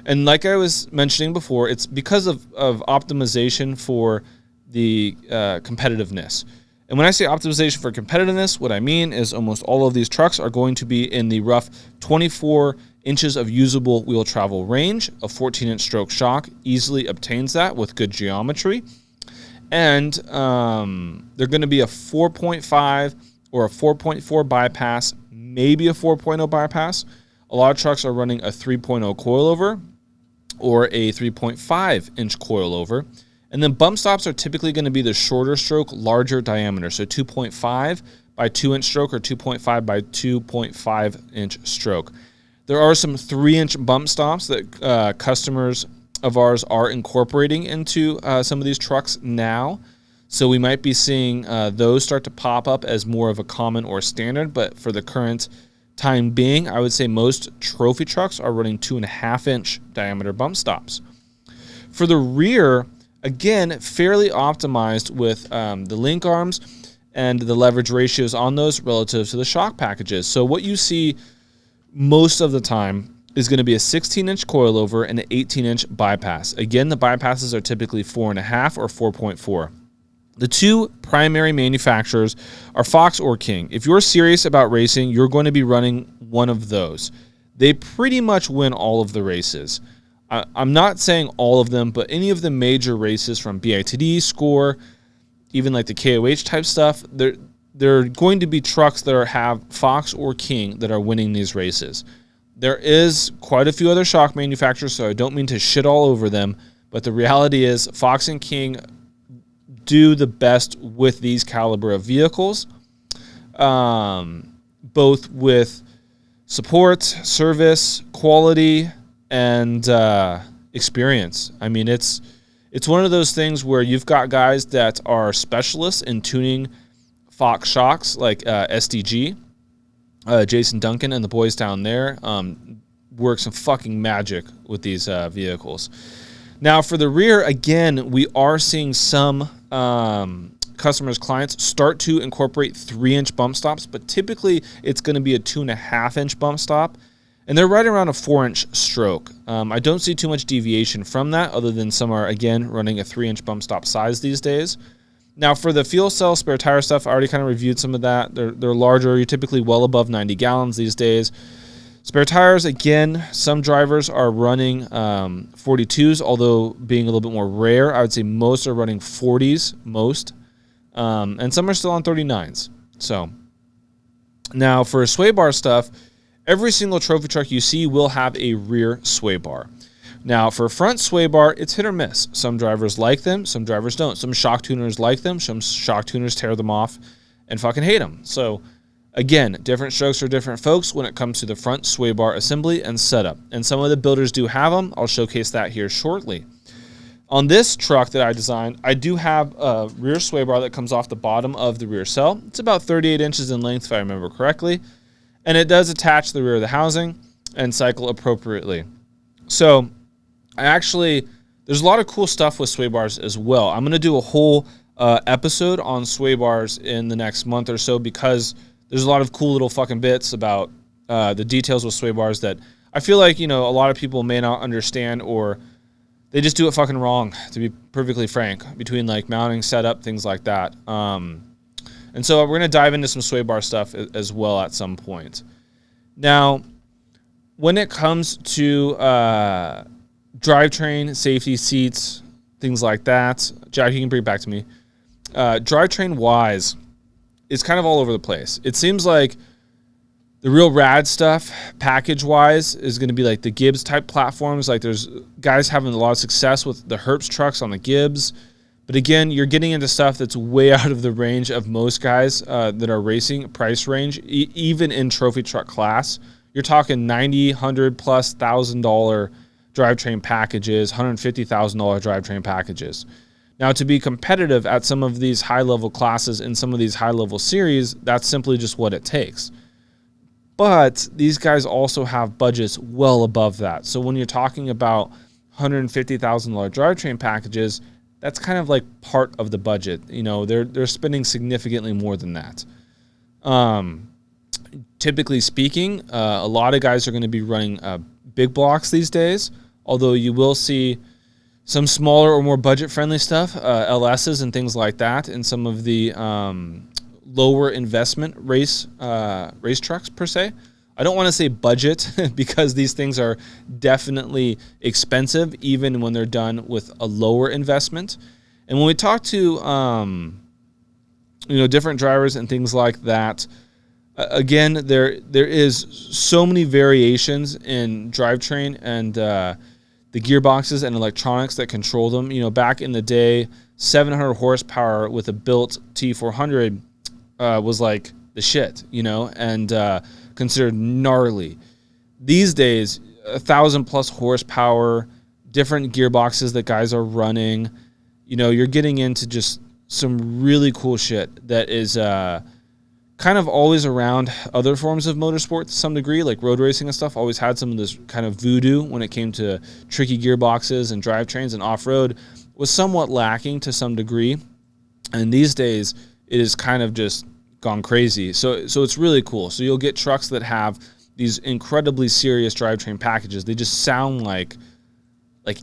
And like I was mentioning before, it's because of optimization for the competitiveness. And when I say optimization for competitiveness, what I mean is almost all of these trucks are going to be in the rough 24 inches of usable wheel travel range. A 14-inch stroke shock easily obtains that with good geometry. And they're going to be a 4.5 or a 4.4 bypass, maybe a 4.0 bypass. A lot of trucks are running a 3.0 coilover or a 3.5-inch coilover. And then bump stops are typically going to be the shorter stroke, larger diameter. So 2.5 by 2-inch stroke or 2.5 by 2.5-inch stroke. There are some 3-inch bump stops that customers of ours are incorporating into some of these trucks now. So we might be seeing those start to pop up as more of a common or standard. But for the current time being, I would say most trophy trucks are running 2.5-inch diameter bump stops. For the rear, again, fairly optimized with the link arms and the leverage ratios on those relative to the shock packages. So what you see most of the time is going to be a 16-inch coilover and an 18-inch bypass. Again, the bypasses are typically 4.5 or 4.4. The two primary manufacturers are Fox or King. If you're serious about racing, you're going to be running one of those. They pretty much win all of the races. I'm not saying all of them, but any of the major races from BITD, Score, even like the KOH type stuff, they're going to be trucks that have Fox or King that are winning these races. There is quite a few other shock manufacturers, so I don't mean to shit all over them, but the reality is Fox and King do the best with these caliber of vehicles, both with support, service, quality, and experience. I mean, it's one of those things where you've got guys that are specialists in tuning Fox shocks, like SDG, Jason Duncan and the boys down there work some fucking magic with these vehicles. Now, for the rear, again, we are seeing some customers, clients start to incorporate 3-inch bump stops, but typically it's going to be a 2.5-inch bump stop, and they're right around a 4-inch stroke. I don't see too much deviation from that, other than some are, again, running a 3-inch bump stop size these days. Now, for the fuel cell spare tire stuff, I already kind of reviewed some of that. They're larger. You're typically well above 90 gallons these days. Spare tires, again, some drivers are running 42s, although being a little bit more rare. I would say most are running 40s, most. And some are still on 39s. So, now for sway bar stuff, every single trophy truck you see will have a rear sway bar. Now, for front sway bar, it's hit or miss. Some drivers like them, some drivers don't. Some shock tuners like them, some shock tuners tear them off and fucking hate them. So, again, different strokes for different folks when it comes to the front sway bar assembly and setup. And some of the builders do have them. I'll showcase that here shortly. On this truck that I designed, I do have a rear sway bar that comes off the bottom of the rear cell. It's about 38 inches in length, if I remember correctly. And it does attach to the rear of the housing and cycle appropriately. So there's a lot of cool stuff with sway bars as well. I'm going to do a whole episode on sway bars in the next month or so, because there's a lot of cool little fucking bits about the details with sway bars that I feel like, a lot of people may not understand, or they just do it fucking wrong, to be perfectly frank, between like mounting, setup, things like that. And so we're going to dive into some sway bar stuff as well at some point. Now, when it comes to drivetrain, safety, seats, things like that, Jack, you can bring it back to me. Drivetrain-wise, it's kind of all over the place. It seems like the real rad stuff, package-wise, is going to be like the Gibbs type platforms. Like there's guys having a lot of success with the Hertz trucks on the Gibbs. But again, you're getting into stuff that's way out of the range of most guys that are racing price range, even in trophy truck class. You're talking $90,000, $100,000 plus $1,000 drivetrain packages, $150,000 drivetrain packages. Now, to be competitive at some of these high-level classes in some of these high-level series, that's simply just what it takes. But these guys also have budgets well above that. So when you're talking about $150,000 drivetrain packages, that's kind of like part of the budget. They're spending significantly more than that. Typically speaking, a lot of guys are going to be running big blocks these days, although you will see some smaller or more budget-friendly stuff, LSs and things like that, in some of the lower investment race trucks per se. I don't want to say budget because these things are definitely expensive even when they're done with a lower investment. And when we talk to different drivers and things like that, again, there is so many variations in drivetrain and the gearboxes and electronics that control them. Back in the day, 700 horsepower with a built T400 was like the shit, and considered gnarly. These days, 1,000 plus horsepower, different gearboxes that guys are running, you're getting into just some really cool shit that is kind of always around other forms of motorsport to some degree, like road racing and stuff. Always had some of this kind of voodoo when it came to tricky gearboxes and drivetrains, and off-road was somewhat lacking to some degree. And these days, it is kind of just gone crazy. So it's really cool. So you'll get trucks that have these incredibly serious drivetrain packages. They just sound like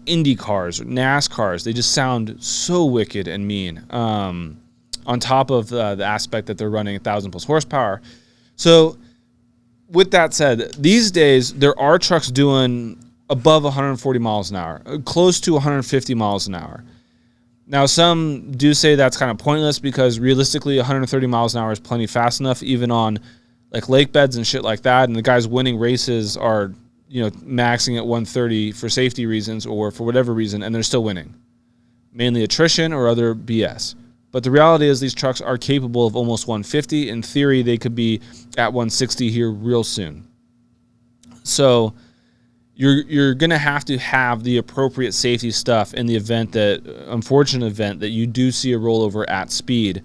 Indy cars or NASCARs. They just sound so wicked and mean. On top of the aspect that they're running 1,000 plus horsepower. So with that said, these days there are trucks doing above 140 miles an hour, close to 150 miles an hour. Now, some do say that's kind of pointless because realistically 130 miles an hour is plenty fast enough, even on like lake beds and shit like that. And the guys winning races are, maxing at 130 for safety reasons or for whatever reason, and they're still winning. Mainly attrition or other BS. But the reality is these trucks are capable of almost 150. In theory, they could be at 160 here real soon. So you're going to have the appropriate safety stuff in the unfortunate event that you do see a rollover at speed.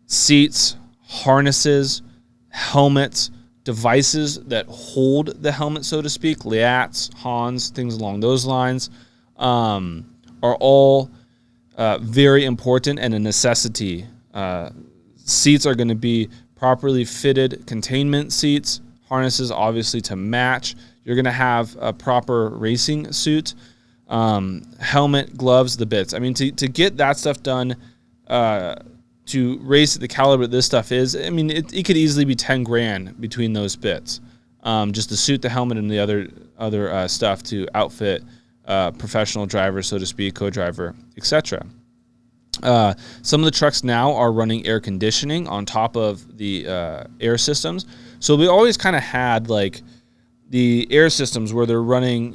Seats, harnesses, helmets, devices that hold the helmet, so to speak, liats, Hans, things along those lines, are all very important and a necessity. Seats are going to be properly fitted containment seats, harnesses obviously to match. You're going to have a proper racing suit, helmet, gloves, the bits. I mean, to get that stuff done, to race at the caliber that this stuff is, I mean, it could easily be 10 grand between those bits. Just the suit, the helmet, and the other stuff to outfit professional driver, so to speak, co-driver, etc. Some of the trucks now are running air conditioning on top of the air systems. So we always kind of had like the air systems where they're running,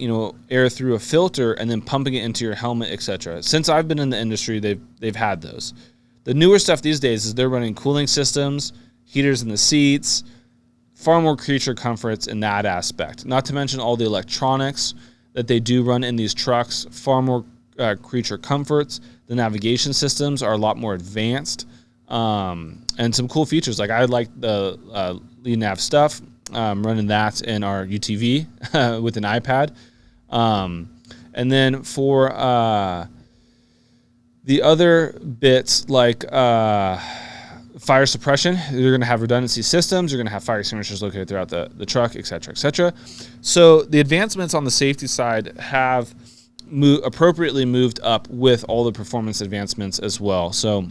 air through a filter and then pumping it into your helmet, etc. Since I've been in the industry, they've had those. The newer stuff these days is they're running cooling systems, heaters in the seats, far more creature comforts in that aspect. Not to mention all the electronics that they do run in these trucks. Far more creature comforts. The navigation systems are a lot more advanced, and some cool features. Like I like the lead nav stuff. Running that in our UTV with an iPad. And then for the other bits like fire suppression, you're going to have redundancy systems. You're going to have fire extinguishers located throughout the truck, et cetera, et cetera. So the advancements on the safety side have appropriately moved up with all the performance advancements as well. So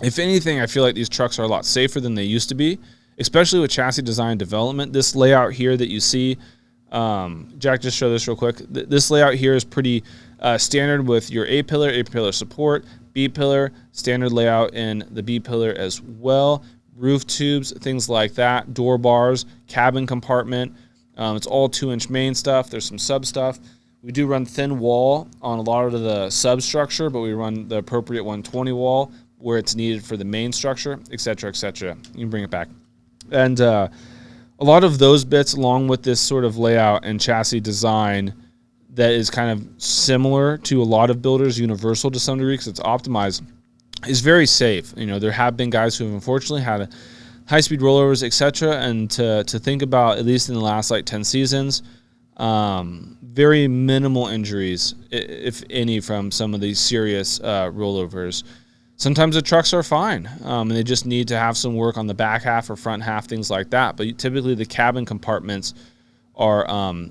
if anything, I feel like these trucks are a lot safer than they used to be, especially with chassis design development. This layout here that you see, Jack, just show this real quick. This layout here is pretty standard with your A-pillar support, B-pillar, standard layout in the B-pillar as well, roof tubes, things like that, door bars, cabin compartment. It's all 2-inch main stuff. There's some sub stuff. We do run thin wall on a lot of the substructure, but we run the appropriate 120 wall where it's needed for the main structure, et cetera, et cetera. You can bring it back. And a lot of those bits, along with this sort of layout and chassis design that is kind of similar to a lot of builders, universal to some degree because it's optimized, is very safe. You know, there have been guys who have unfortunately had high-speed rollovers, etc. And to think about, at least in the last like 10 seasons, very minimal injuries, if any, from some of these serious rollovers. Sometimes the trucks are fine, and they just need to have some work on the back half or front half, things like that. But typically the cabin compartments are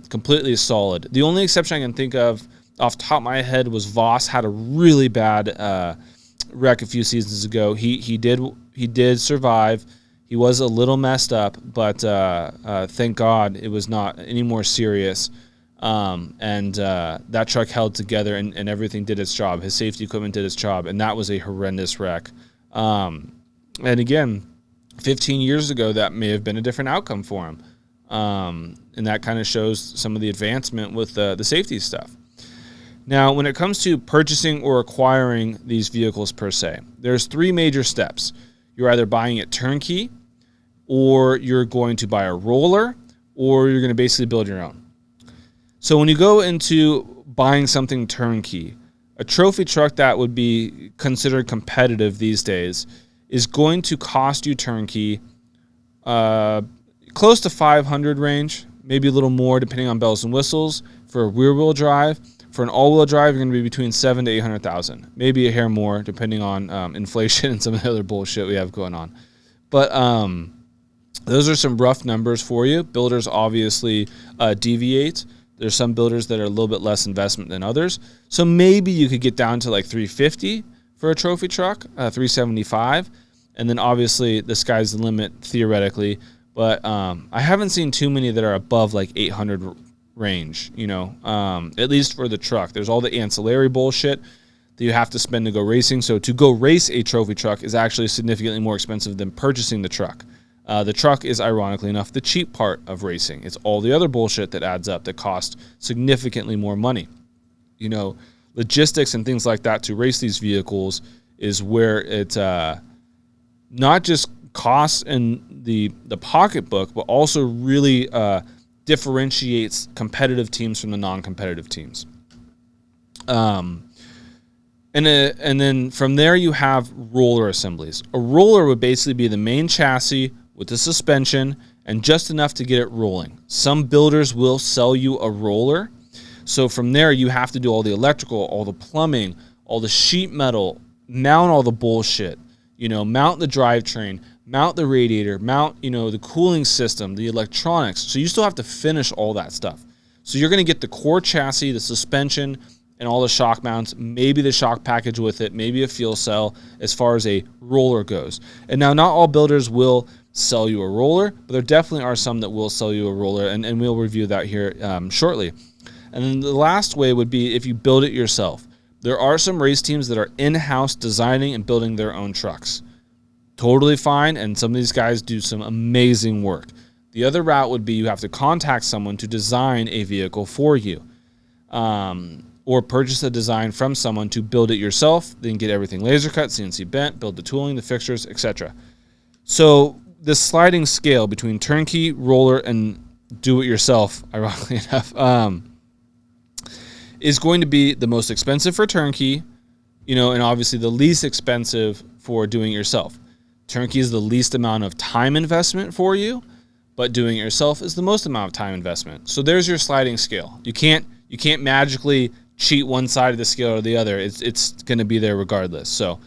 completely solid. The only exception I can think of off the top of my head was Voss had a really bad wreck a few seasons ago. He did survive. He was a little messed up, but thank God it was not any more serious. That truck held together and everything did its job. His safety equipment did its job, and that was a horrendous wreck. And again, 15 years ago, that may have been a different outcome for him. And that kind of shows some of the advancement with the safety stuff. Now, when it comes to purchasing or acquiring these vehicles per se, there's 3 major steps. You're either buying it turnkey, or you're going to buy a roller, or you're going to basically build your own. So when you go into buying something turnkey, a trophy truck that would be considered competitive these days is going to cost you turnkey close to 500 range, maybe a little more depending on bells and whistles. For a rear-wheel drive, for an all-wheel drive, you're going to be between $700,000 to $800,000, maybe a hair more depending on inflation and some of the other bullshit we have going on. But those are some rough numbers for you. Builders obviously deviate. There's some builders that are a little bit less investment than others. So maybe you could get down to like $350,000 for a trophy truck, $375,000, and then obviously the sky's the limit theoretically. But I haven't seen too many that are above like 800 range, you know, at least for the truck. There's all the ancillary bullshit that you have to spend to go racing. So to go race a trophy truck is actually significantly more expensive than purchasing the truck. The truck is, ironically enough, the cheap part of racing. It's all the other bullshit that adds up that costs significantly more money. You know, logistics and things like that to race these vehicles is where it not just costs in the pocketbook, but also really differentiates competitive teams from the non-competitive teams. And then from there you have roller assemblies. A roller would basically be the main chassis with the suspension and just enough to get it rolling. Some builders will sell you a roller. So from there you have to do all the electrical, all the plumbing, all the sheet metal, mount all the bullshit, you know, mount the drivetrain, mount the radiator, mount, you know, the cooling system, the electronics. So you still have to finish all that stuff. So you're going to get the core chassis, the suspension, and all the shock mounts, maybe the shock package with it, maybe a fuel cell as far as a roller goes. And now not all builders will sell you a roller, but there definitely are some that will sell you a roller, and we'll review that here shortly. And then the last way would be if you build it yourself. There are some race teams that are in-house designing and building their own trucks. Totally fine, and some of these guys do some amazing work. The other route would be you have to contact someone to design a vehicle for you, or purchase a design from someone to build it yourself, then get everything laser cut, CNC bent, build the tooling, the fixtures, etc. So this sliding scale between turnkey, roller, and do-it-yourself, ironically enough, is going to be the most expensive for turnkey, and obviously the least expensive for doing it yourself. Turnkey is the least amount of time investment for you, but doing it yourself is the most amount of time investment. So there's your sliding scale. You can't magically cheat one side of the scale or the other. It's going to be there regardless. So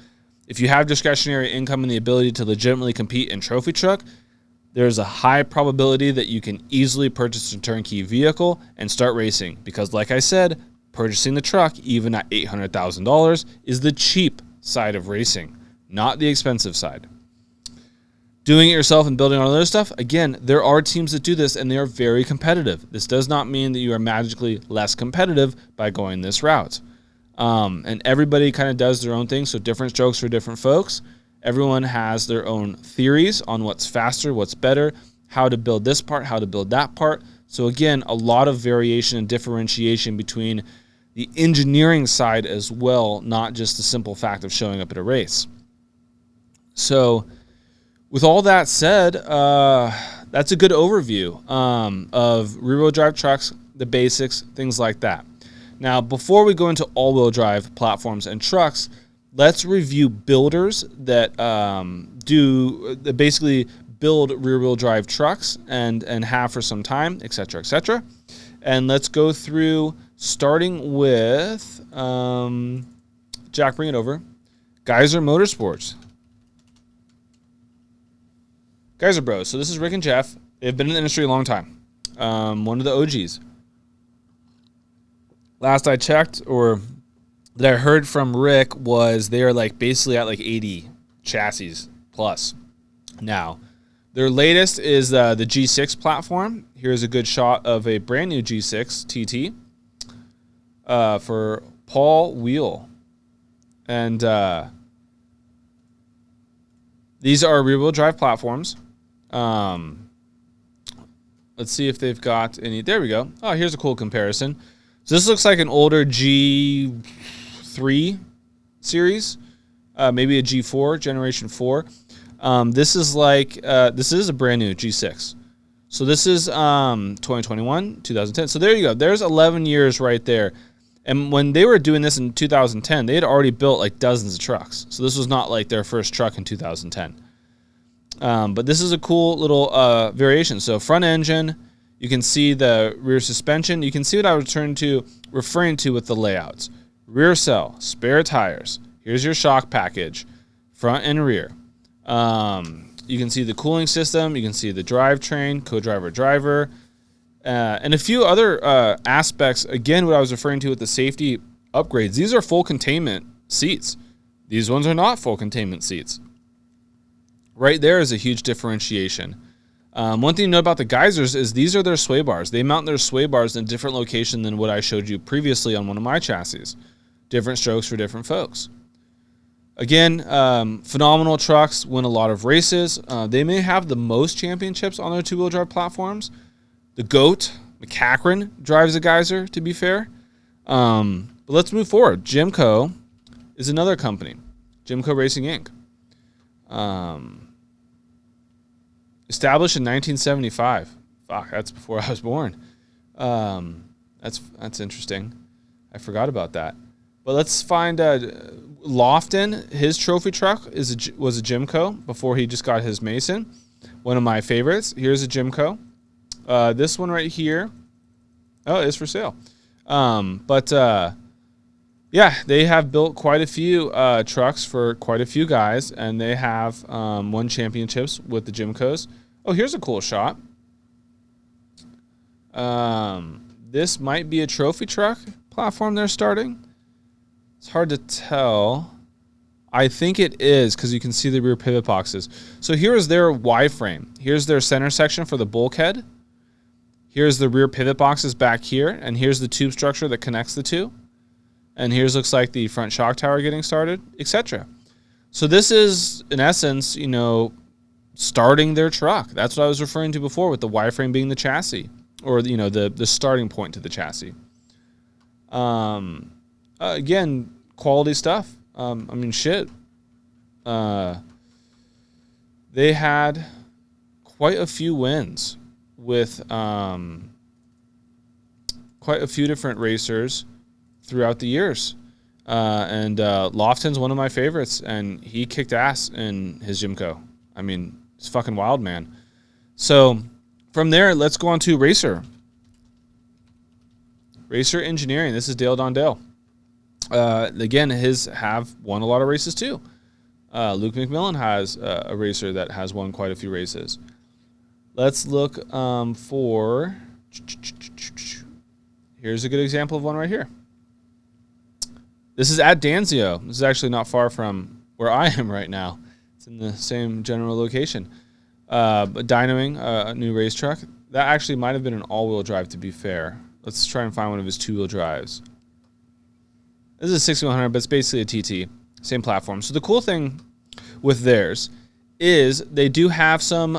if you have discretionary income and the ability to legitimately compete in trophy truck, there's a high probability that you can easily purchase a turnkey vehicle and start racing. Because like I said, purchasing the truck, even at $800,000, is the cheap side of racing, not the expensive side. Doing it yourself and building all other stuff, again, there are teams that do this and they are very competitive. This does not mean that you are magically less competitive by going this route. And everybody kind of does their own thing, so different strokes for different folks. Everyone has their own theories on what's faster, what's better, how to build this part, how to build that part. So again, a lot of variation and differentiation between the engineering side as well, not just the simple fact of showing up at a race. So with all that said, that's a good overview of rear-wheel drive trucks, the basics, things like that. Now, before we go into all-wheel drive platforms and trucks, let's review builders that basically build rear-wheel drive trucks and have for some time, et cetera, et cetera. And let's go through, starting with, Jack, bring it over, Geyser Motorsports. Geyser Bros. So this is Rick and Jeff. They've been in the industry a long time. One of the OGs. Last I checked, or that I heard from Rick, was they are basically at 80 chassis plus now. Their latest is the G6 platform. Here's a good shot of a brand new G6 TT for Paul Wheel. And these are rear-wheel drive platforms. Let's see if they've got any. There we go. Oh, here's a cool comparison. So this looks like an older G3 series, maybe a G4, Generation 4. This is this is a brand new G6. So this is 2021, 2010. So there you go. There's 11 years right there. And when they were doing this in 2010, they had already built dozens of trucks. So this was not their first truck in 2010. But this is a cool little variation. So front engine, you can see the rear suspension. You can see what I was referring to with the layouts. Rear cell, spare tires. Here's your shock package, front and rear. You can see the cooling system. You can see the drivetrain, co-driver, and a few other aspects. Again, what I was referring to with the safety upgrades. These are full containment seats. These ones are not full containment seats. Right there is a huge differentiation. One thing to know about the Geysers is these are their sway bars. They mount their sway bars in a different location than what I showed you previously on one of my chassis. Different strokes for different folks. Again, phenomenal trucks, win a lot of races. They may have the most championships on their two-wheel drive platforms. The GOAT, McCachran, drives a Geyser, to be fair. But let's move forward. Jimco is another company. Jimco Racing Inc. Established in 1975. Fuck, that's before I was born. That's interesting. I forgot about that. But let's find Lofton. His trophy truck was a Jimco before he just got his Mason. One of my favorites. Here's a Jimco. This one right here, is for sale. Yeah, they have built quite a few trucks for quite a few guys, and they have won championships with the Jimcos. Oh, here's a cool shot. This might be a trophy truck platform they're starting. It's hard to tell. I think it is because you can see the rear pivot boxes. So here is their Y-frame. Here's their center section for the bulkhead. Here's the rear pivot boxes back here, and here's the tube structure that connects the two. And here's looks like the front shock tower getting started, etc. So this is, in essence, starting their truck. That's what I was referring to before with the Y-frame being the chassis, or the starting point to the chassis. Again, quality stuff. Shit. They had quite a few wins with quite a few different racers. throughout the years. And Lofton's one of my favorites, and he kicked ass in his Jimco. I mean, it's fucking wild, man. So from there, let's go on to Racer. Racer Engineering. This is Dale Dondale. Again, his have won a lot of races too. Luke McMillan has a racer that has won quite a few races. Let's look for... Here's a good example of one right here. This is at Danzio. This is actually not far from where I am right now. It's in the same general location. But dynoing a new race truck. That actually might have been an all-wheel drive, to be fair. Let's try and find one of his two-wheel drives. This is a 6100, but it's basically a TT. Same platform. So the cool thing with theirs is they do have some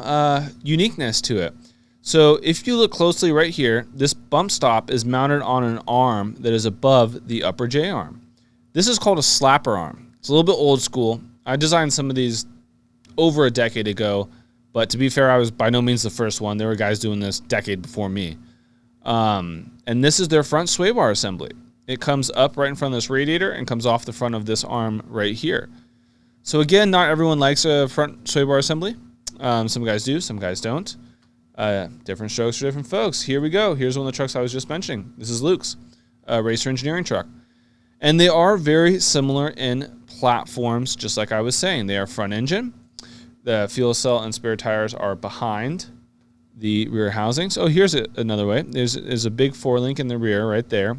uniqueness to it. So if you look closely right here, this bump stop is mounted on an arm that is above the upper J arm. This is called a slapper arm. It's a little bit old school. I designed some of these over a decade ago, but to be fair, I was by no means the first one. There were guys doing this decade before me. And this is their front sway bar assembly. It comes up right in front of this radiator and comes off the front of this arm right here. So again, not everyone likes a front sway bar assembly. Some guys do, some guys don't. Different strokes for different folks. Here we go. Here's one of the trucks I was just mentioning. This is Luke's Racer Engineering truck. And they are very similar in platforms, just like I was saying. They are front engine. The fuel cell and spare tires are behind the rear housings. Oh, here's another way. There's a big 4-link in the rear right there.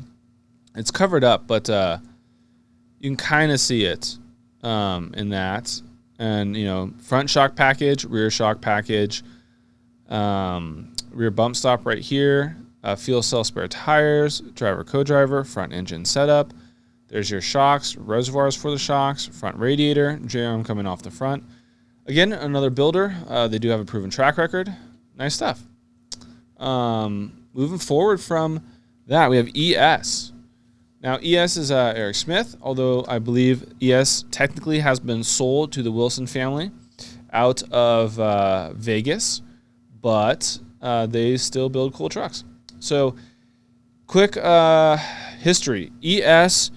It's covered up, but you can kind of see it in that. And, you know, front shock package, rear shock package, rear bump stop right here, fuel cell spare tires, driver co-driver, front engine setup. There's your shocks, reservoirs for the shocks, front radiator, J-arm coming off the front. Again, another builder. They do have a proven track record. Nice stuff. Moving forward from that, we have ES. Now, ES is Eric Smith, although I believe ES technically has been sold to the Wilson family out of Vegas, but they still build cool trucks. So, quick history. ES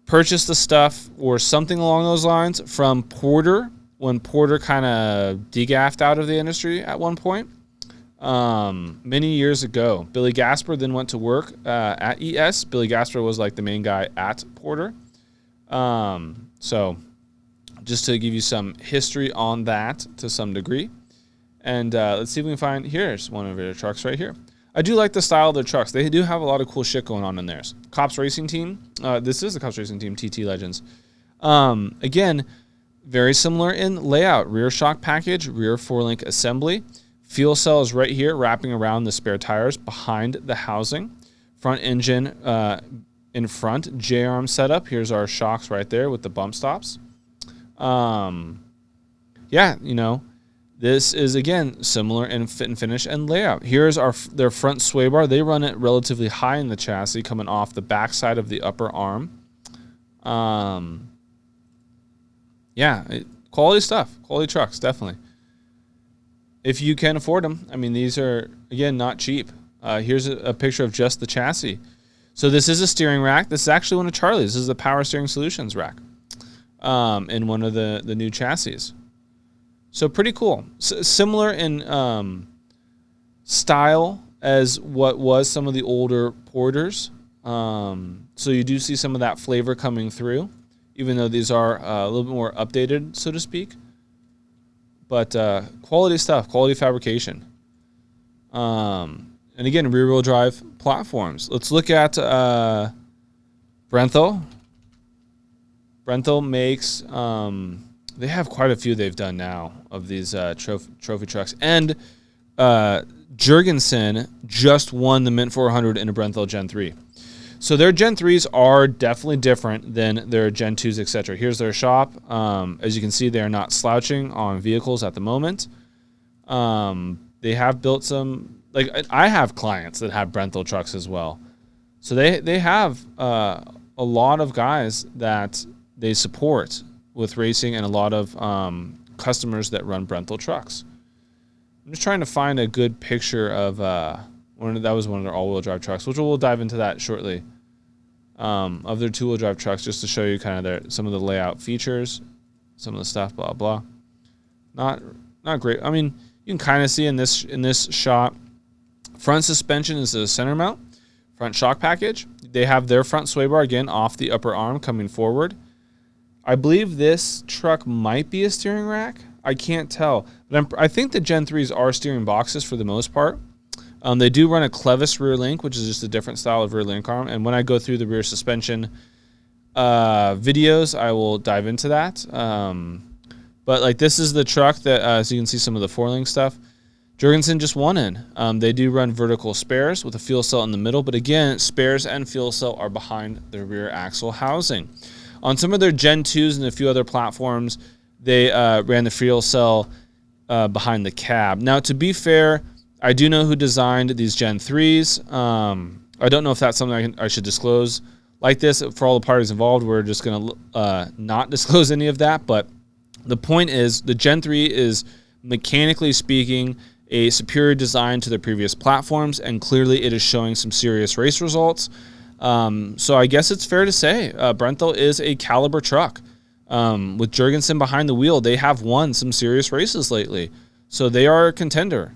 purchased the stuff or something along those lines from Porter when Porter kind of degaffed out of the industry at one point many years ago. Billy Gasper then went to work at ES. Billy Gasper was like the main guy at Porter. So just to give you some history on that to some degree. And let's see if we can find, here's one of their trucks right here. I do like the style of their trucks. They do have a lot of cool shit going on in theirs. Cops Racing Team. This is the Cops Racing Team, TT Legends. Again, very similar in layout. Rear shock package, rear 4-link assembly. Fuel cell is right here, wrapping around the spare tires behind the housing. Front engine in front. J-arm setup. Here's our shocks right there with the bump stops. Yeah, you know. This is, again, similar in fit and finish and layout. Here's their front sway bar. They run it relatively high in the chassis, coming off the backside of the upper arm. Yeah, quality stuff. Quality trucks, definitely. If you can afford them. I mean, these are, again, not cheap. Here's a picture of just the chassis. So this is a steering rack. This is actually one of Charlie's. This is the Power Steering Solutions rack in one of the new chassis. So pretty cool. Similar in style as what was some of the older Porters. So you do see some of that flavor coming through, even though these are a little bit more updated, so to speak. But quality stuff, quality fabrication. And again, rear-wheel drive platforms. Let's look at Brenthal. Brenthal makes... they have quite a few they've done now of these trophy trucks. And Jurgensen just won the Mint 400 in a Brenthal Gen 3. So their Gen 3s are definitely different than their Gen 2s, etc. Here's their shop. As you can see, they're not slouching on vehicles at the moment. They have built some... Like, I have clients that have Brenthal trucks as well. So they have a lot of guys that they support with racing and a lot of customers that run Brenthal trucks. I'm just trying to find a good picture of that was one of their all-wheel drive trucks, which we'll dive into that shortly. of their two-wheel drive trucks, just to show you kind of some of the layout features, some of the stuff, blah blah. Not great. I mean, you can kind of see in this shot, front suspension is a center mount, front shock package. They have their front sway bar again off the upper arm coming forward. I believe this truck might be a steering rack. I can't tell, but I think the Gen 3s are steering boxes for the most part. They do run a clevis rear link, which is just a different style of rear link arm. And when I go through the rear suspension videos, I will dive into that. But like, this is the truck that, so you can see some of the four link stuff. Jurgensen just won in. They do run vertical spares with a fuel cell in the middle, but again, spares and fuel cell are behind the rear axle housing. On some of their Gen 2s and a few other platforms, they ran the fuel cell behind the cab. Now, to be fair, I do know who designed these Gen 3s. I don't know if that's something I should disclose like this. For all the parties involved, we're just going to not disclose any of that. But the point is, the Gen 3 is, mechanically speaking, a superior design to the previous platforms, and clearly it is showing some serious race results. So I guess it's fair to say Brenthel is a caliber truck. With Jurgensen behind the wheel, they have won some serious races lately. So they are a contender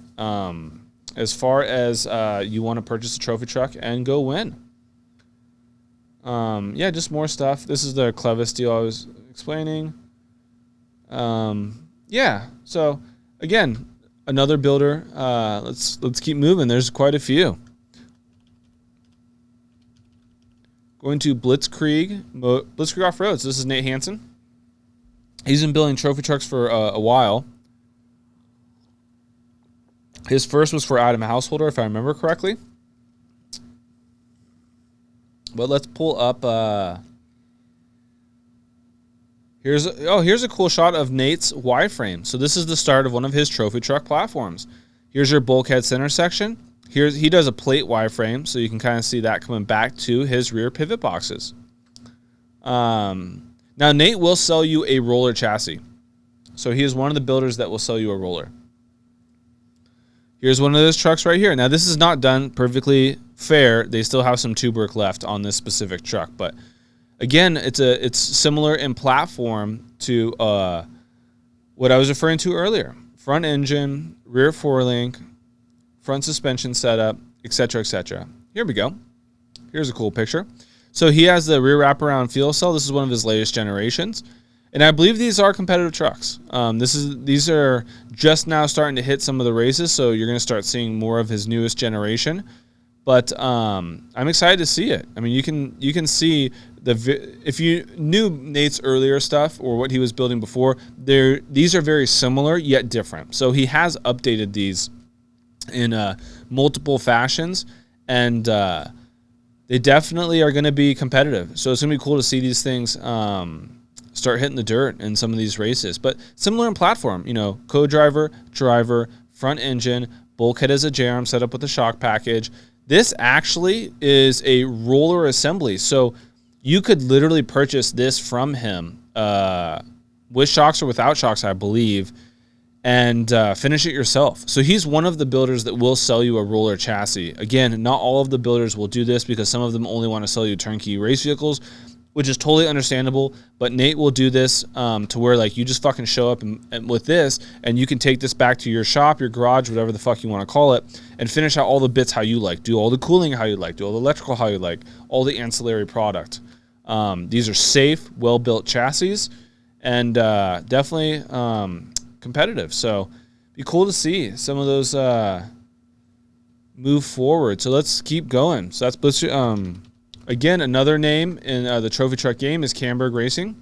as far as you want to purchase a trophy truck and go win. Yeah, just more stuff. This is the clevis deal I was explaining. Yeah, so again, another builder. Let's keep moving. There's quite a few. Going to Blitzkrieg Off-Roads. This is Nate Hansen. He's been building trophy trucks for a while. His first was for Adam Householder, if I remember correctly. But let's pull up. Here's a cool shot of Nate's Y-frame. So this is the start of one of his trophy truck platforms. Here's your bulkhead center section. He does a plate Y-frame, so you can kind of see that coming back to his rear pivot boxes. Now, Nate will sell you a roller chassis. So he is one of the builders that will sell you a roller. Here's one of those trucks right here. Now, this is not done perfectly fair. They still have some tube work left on this specific truck. But, again, it's similar in platform to what I was referring to earlier. Front engine, rear four-link, front suspension setup, etc., etc. Here we go. Here's a cool picture. So he has the rear wraparound fuel cell. This is one of his latest generations. And I believe these are competitive trucks. These are just now starting to hit some of the races, so you're going to start seeing more of his newest generation. But I'm excited to see it. I mean, you can see if you knew Nate's earlier stuff or what he was building before, these are very similar yet different. So he has updated these in multiple fashions, and they definitely are going to be competitive. So it's going to be cool to see these things start hitting the dirt in some of these races. But similar in platform, co-driver, driver, front engine, bulkhead as a J-arm set up with a shock package. This actually is a roller assembly. So you could literally purchase this from him with shocks or without shocks, I believe, and finish it yourself. So he's one of the builders that will sell you a roller chassis. Again, not all of the builders will do this because some of them only want to sell you turnkey race vehicles, which is totally understandable. But Nate will do this to where like you just fucking show up and with this, and you can take this back to your shop, your garage, whatever the fuck you want to call it, and finish out all the bits how you like. Do all the cooling how you like. Do all the electrical how you like. All the ancillary product. These are safe, well-built chassis, and definitely competitive. So be cool to see some of those move forward. So let's keep going. So that's again, another name in the trophy truck game is Camberg Racing.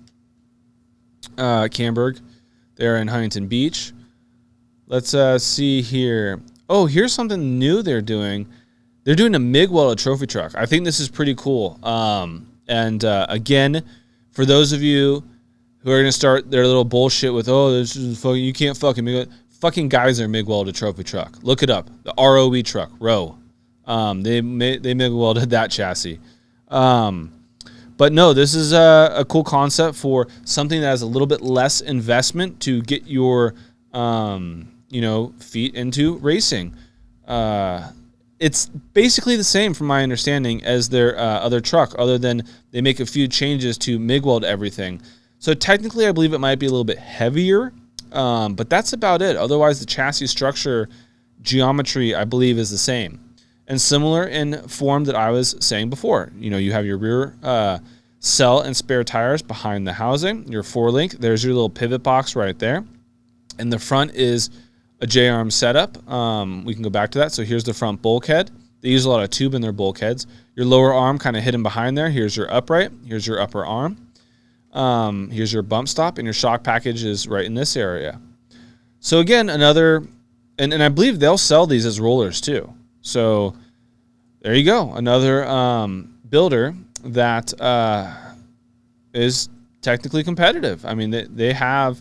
Camberg, they're in Huntington Beach. Let's see here. Oh, here's something new they're doing. They're doing a MIG welded trophy truck. I think this is pretty cool. And again, for those of you who are going to start their little bullshit with, this is fucking, you can't fucking MIG weld. Fucking guys are MIG welded trophy truck. Look it up. The ROE truck, Row. They MIG welded that chassis. But no, this is a cool concept for something that has a little bit less investment to get your, feet into racing. it's basically the same from my understanding as their other truck, other than they make a few changes to MIG weld everything. So technically, I believe it might be a little bit heavier, but that's about it. Otherwise, the chassis structure geometry, I believe, is the same. And similar in form that I was saying before. You know, you have your rear cell and spare tires behind the housing, your 4-link. There's your little pivot box right there. And the front is a J-arm setup. We can go back to that. So here's the front bulkhead. They use a lot of tube in their bulkheads. Your lower arm kind of hidden behind there. Here's your upright. Here's your upper arm. Here's your bump stop, and your shock package is right in this area. So again, another, and I believe they'll sell these as rollers too. So there you go. Another builder that is technically competitive. I mean, they have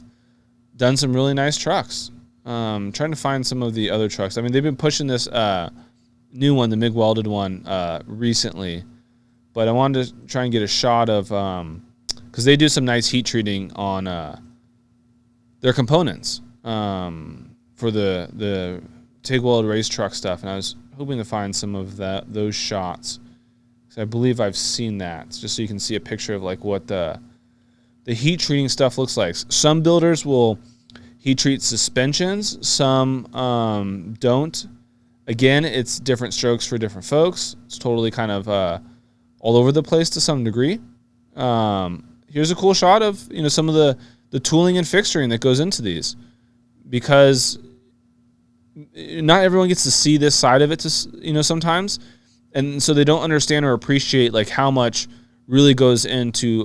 done some really nice trucks. Trying to find some of the other trucks. I mean, they've been pushing this new one, the MIG welded one, recently. But I wanted to try and get a shot of, because they do some nice heat treating on their components for the TIG weld race truck stuff. And I was hoping to find some of those shots, because I believe I've seen that, just so you can see a picture of like what the heat treating stuff looks like. Some builders will heat treat suspensions, some don't. Again, it's different strokes for different folks. It's totally kind of all over the place to some degree. Here's a cool shot of some of the tooling and fixturing that goes into these, because not everyone gets to see this side of it sometimes, and so they don't understand or appreciate like how much really goes into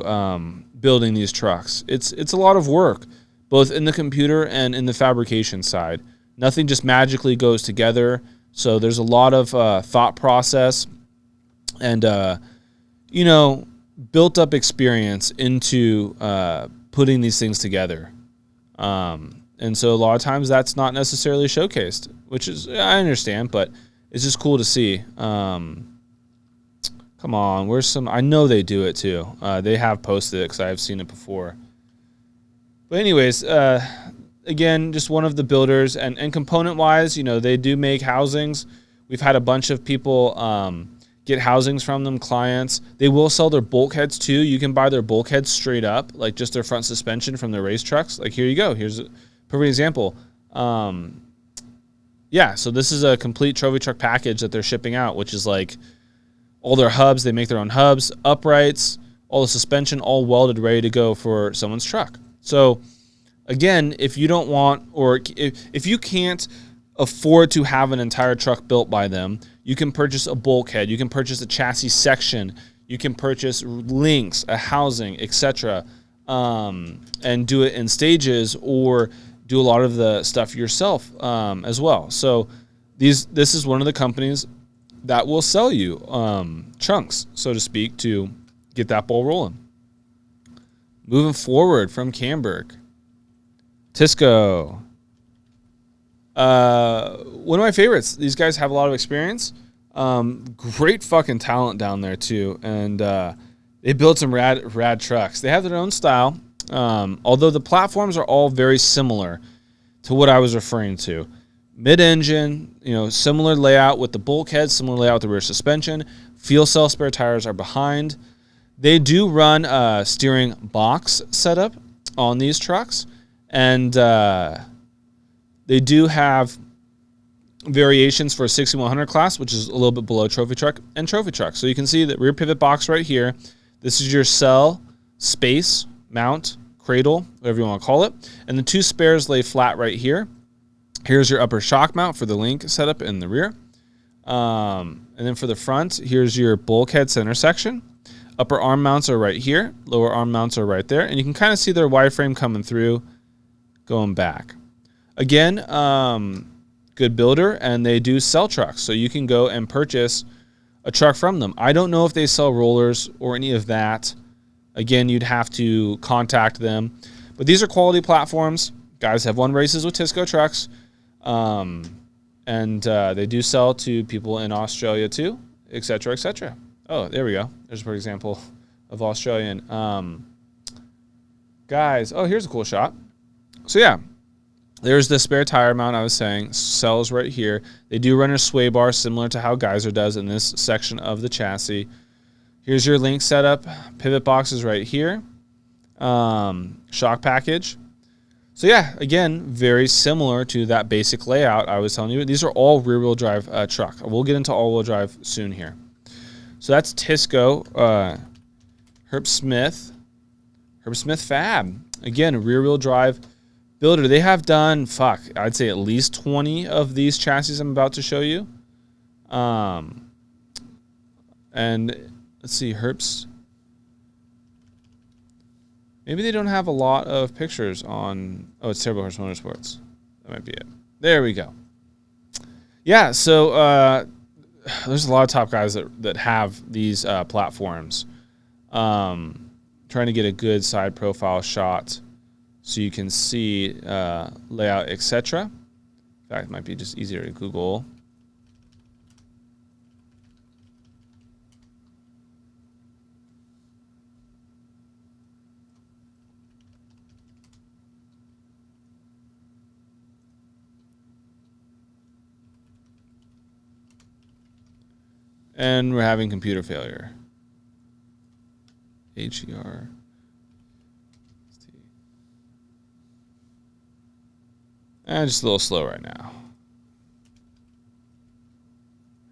building these trucks. It's a lot of work, both in the computer and in the fabrication side. Nothing just magically goes together. So there's a lot of thought process and built up experience into putting these things together. And so a lot of times that's not necessarily showcased, which is, I understand, but it's just cool to see. Come on, where's some? I know they do it too. They have posted it because I've seen it before. But anyways, again, just one of the builders, and component-wise, they do make housings. We've had a bunch of people get housings from them, clients. They will sell their bulkheads too. You can buy their bulkheads straight up, like just their front suspension from their race trucks. Like here you go. Here's a perfect example. Yeah, so this is a complete trophy truck package that they're shipping out, which is like all their hubs. They make their own hubs, uprights, all the suspension, all welded, ready to go for someone's truck. So again, if you don't want, or if you can't afford to have an entire truck built by them, you can purchase a bulkhead, you can purchase a chassis section, you can purchase links, a housing, etc., and do it in stages, or do a lot of the stuff yourself as well. So this is one of the companies that will sell you chunks, so to speak, to get that ball rolling. Moving forward from Camberg, Tisco. One of my favorites. These guys have a lot of experience. Great fucking talent down there too, and they build some rad trucks. They have their own style, although the platforms are all very similar to what I was referring to. Mid-engine, similar layout with the bulkhead, similar layout with the rear suspension. Fuel cell spare tires are behind. They do run a steering box setup on these trucks, and they do have variations for a 6100 class, which is a little bit below trophy truck and trophy truck. So you can see the rear pivot box right here. This is your cell, space, mount, cradle, whatever you want to call it. And the two spares lay flat right here. Here's your upper shock mount for the link setup in the rear. And then for the front, here's your bulkhead center section. Upper arm mounts are right here. Lower arm mounts are right there. And you can kind of see their wireframe coming through, going back. Again, good builder, and they do sell trucks. So you can go and purchase a truck from them. I don't know if they sell rollers or any of that. Again, you'd have to contact them. But these are quality platforms. Guys have won races with Tisco trucks. And they do sell to people in Australia too, et cetera, et cetera. Oh, there we go. There's a perfect example of Australian guys. Oh, here's a cool shot. So yeah, There's the spare tire mount I was saying. Cells right here. They do run a sway bar similar to how Geyser does in this section of the chassis. Here's your link setup. Pivot boxes right here. Shock package. So yeah, again, very similar to that basic layout I was telling you. These are all rear-wheel drive truck. We'll get into all-wheel drive soon here. So that's Tisco, Herb Smith Fab. Again, rear-wheel drive builder. They have done, I'd say at least 20 of these chassis I'm about to show you. And let's see, Herbst. Maybe they don't have a lot of pictures on... Oh, it's Turbo Horse Motorsports. That might be it. There we go. Yeah, so there's a lot of top guys that have these platforms. Trying to get a good side profile shot so you can see layout, etc. In fact, it might be just easier to Google. And we're having computer failure. HER. And just a little slow right now.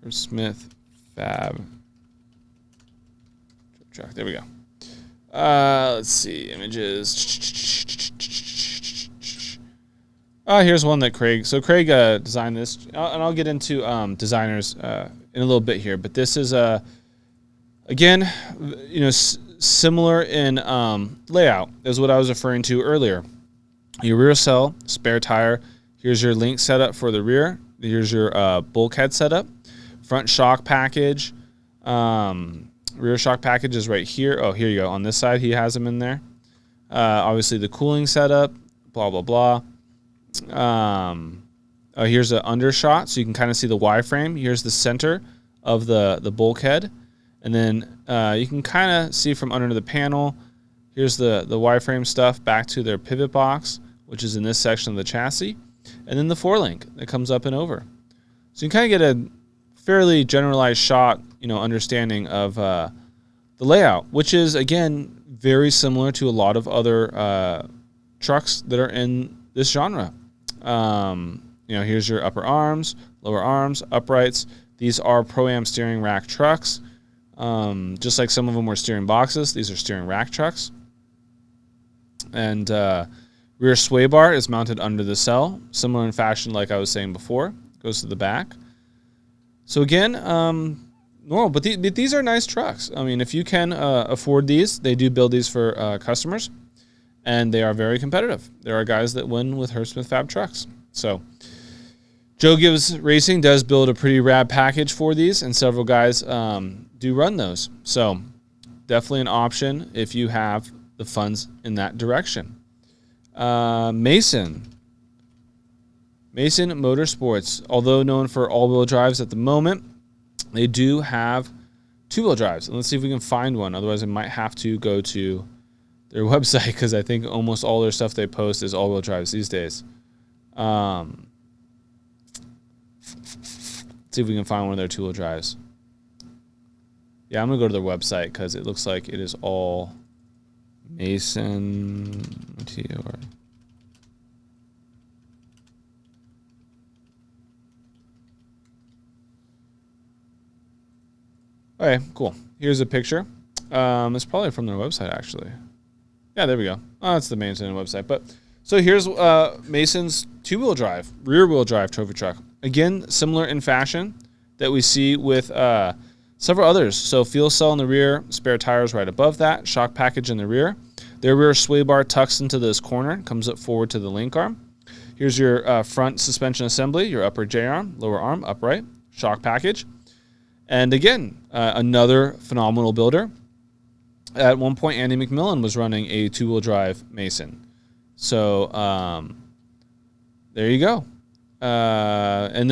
Herb Smith Fab truck. There we go. Let's see images. Here's one that Craig. So Craig designed this, and I'll get into designers in a little bit here. But this is again, similar in layout as what I was referring to earlier. Your rear cell, spare tire. Here's your link setup for the rear. Here's your bulkhead setup. Front shock package. Rear shock package is right here. Oh, here you go. On this side, he has them in there. Obviously, the cooling setup. Blah, blah, blah. Here's an undershot, so you can kind of see the Y-frame. Here's the center of the bulkhead. And then you can kind of see from under the panel. Here's the Y-frame stuff back to their pivot box, which is in this section of the chassis. And then the four-link that comes up and over. So you can kind of get a fairly generalized shot, understanding of the layout, which is, again, very similar to a lot of other trucks that are in this genre. Here's your upper arms, lower arms, uprights. These are Pro-Am steering rack trucks. Just like some of them were steering boxes, these are steering rack trucks. And rear sway bar is mounted under the cell, similar in fashion like I was saying before. Goes to the back. So again, normal, but these are nice trucks. I mean, if you can afford these, they do build these for customers, and they are very competitive. There are guys that win with Herb Smith Fab trucks. So Joe Gibbs Racing does build a pretty rad package for these, and several guys do run those. So definitely an option if you have the funds in that direction. Mason Motorsports, although known for all-wheel drives at the moment, they do have two-wheel drives. And let's see if we can find one. Otherwise, I might have to go to their website because I think almost all their stuff they post is all-wheel drives these days. Let's see if we can find one of their two-wheel drives. Yeah, I'm going to go to their website because it looks like it is all Mason. Okay, cool. Here's a picture. It's probably from their website, actually. Yeah, there we go. Oh, that's the Mason website. But so here's Mason's two-wheel drive, rear-wheel drive trophy truck. Again, similar in fashion that we see with several others. So fuel cell in the rear, spare tires right above that, shock package in the rear. Their rear sway bar tucks into this corner, comes up forward to the link arm. Here's your front suspension assembly, your upper J-arm, lower arm, upright, shock package. And again, another phenomenal builder. At one point, Andy McMillan was running a two-wheel drive Mason. So there you go. And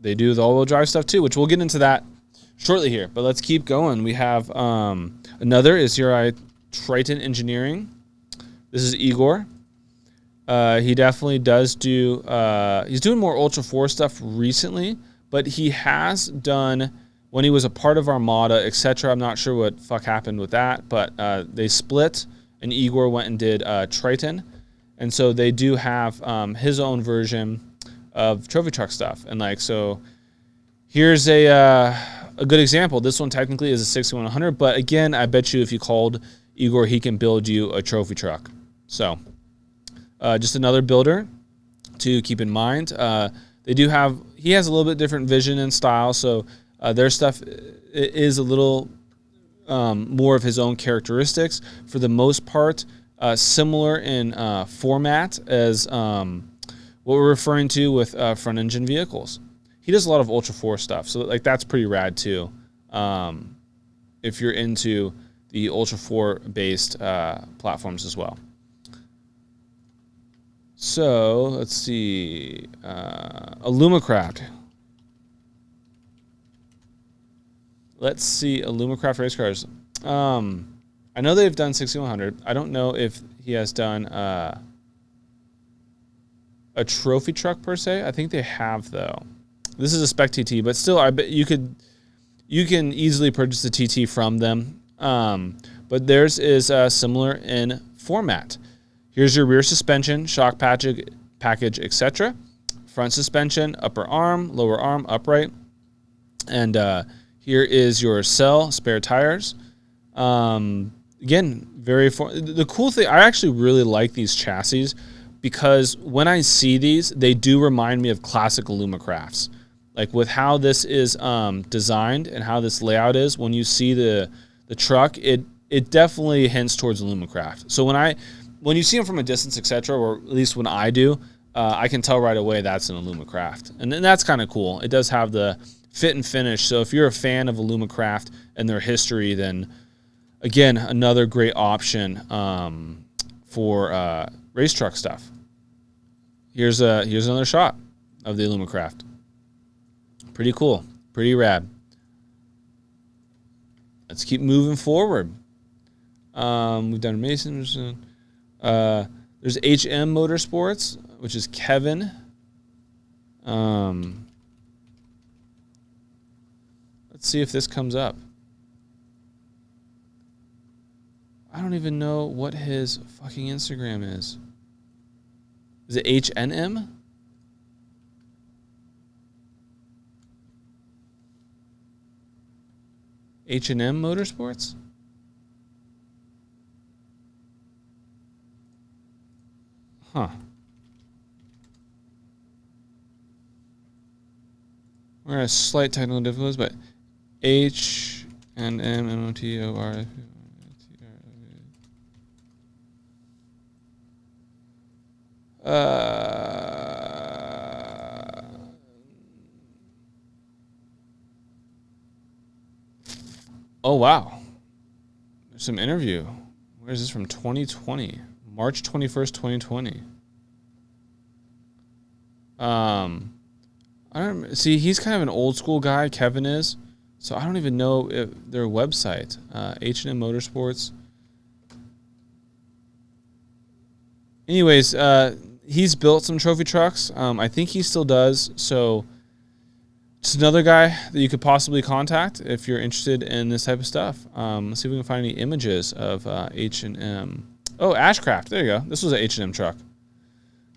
they do the all-wheel drive stuff too, which we'll get into that shortly here. But let's keep going. We have another is here Triton Engineering. This is Igor. He definitely does do. He's doing more Ultra 4 stuff recently, but he has done when he was a part of Armada, etc. I'm not sure what fuck happened with that, but they split, and Igor went and did Triton, and so they do have his own version of trophy truck stuff. And like, so here's a good example. This one technically is a 6100, but again, I bet you if you called Igor, he can build you a trophy truck. So just another builder to keep in mind. They do have, he has a little bit different vision and style, so their stuff is a little more of his own characteristics. For the most part, similar in format as what we're referring to with front engine vehicles. He does a lot of Ultra 4 stuff, so like that's pretty rad too. If you're into the Ultra 4 based platforms as well. So let's see, Illumicraft. Let's see, Illumicraft race cars. I know they've done 6100. I don't know if he has done a trophy truck per se. I think they have though. This is a spec TT, but still, I bet you can easily purchase the TT from them. But theirs is similar in format. Here's your rear suspension, shock package, etc. Front suspension, upper arm, lower arm, upright. And here is your cell, spare tires. Again, the cool thing, I actually really like these chassis because when I see these, they do remind me of classic Illumicrafts. Like with how this is designed and how this layout is, when you see the truck, it definitely hints towards Illumicraft. So when you see them from a distance, etc., or at least when I do, I can tell right away that's an Illumicraft. And then that's kind of cool. It does have the fit and finish. So if you're a fan of Illumicraft and their history, then again, another great option for race truck stuff. Here's another shot of the Illumicraft. Pretty cool. Pretty rad. Let's keep moving forward. We've done Masons. There's HM Motorsports, which is Kevin. Let's see if this comes up. I don't even know what his fucking Instagram is. Is it HNM? H&M Motorsports? Huh. We're at a slight technical difficulties, but HNM oh wow. There's some interview. Where is this from? 2020. March 21st, 2020. I don't see. He's kind of an old school guy. Kevin is, so I don't even know if their website. H&M Motorsports. Anyways, he's built some trophy trucks. I think he still does. So, just another guy that you could possibly contact if you're interested in this type of stuff. Let's see if we can find any images of H&M. Oh, Ashcraft. There you go. This was an H&M truck.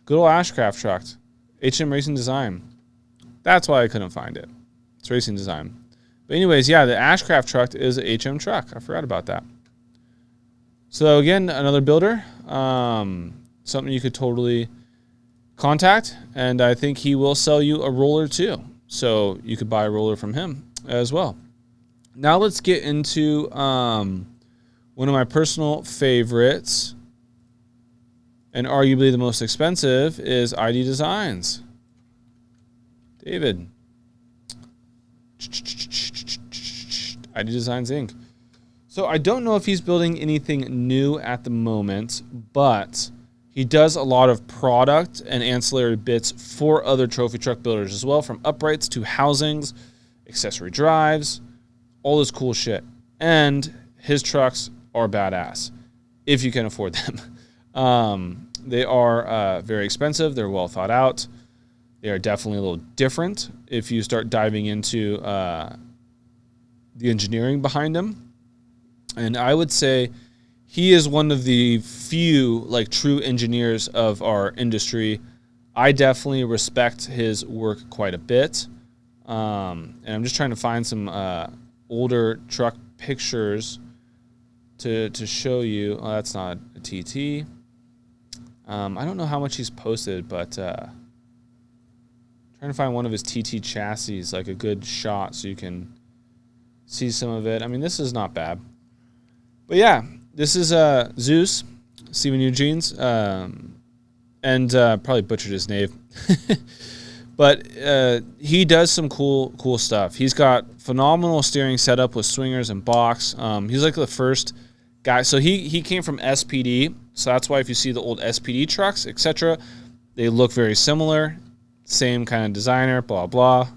Good old Ashcraft truck. H&M Racing Design. That's why I couldn't find it. It's Racing Design. But anyways, yeah, the Ashcraft truck is an H&M truck. I forgot about that. So again, another builder. Something you could totally contact. And I think he will sell you a roller too. So you could buy a roller from him as well. Now let's get into one of my personal favorites, and arguably the most expensive, is ID Designs. David. ID Designs Inc. So I don't know if he's building anything new at the moment, but he does a lot of product and ancillary bits for other trophy truck builders as well, from uprights to housings, accessory drives, all this cool shit. And his trucks are badass if you can afford them. They are very expensive. They're well thought out. They are definitely a little different if you start diving into the engineering behind them. And I would say he is one of the few like true engineers of our industry. I definitely respect his work quite a bit. And I'm just trying to find some older truck pictures to show you. Oh, that's not a TT. I don't know how much he's posted, but trying to find one of his TT chassis, like a good shot so you can see some of it. I mean, this is not bad. But yeah, this is Zeus, Steven Eugene's, and probably butchered his name. But he does some cool stuff. He's got phenomenal steering setup with swingers and box. He's like the first guy. So he came from SPD. So that's why if you see the old SPD trucks, etc., they look very similar. Same kind of designer, blah, blah.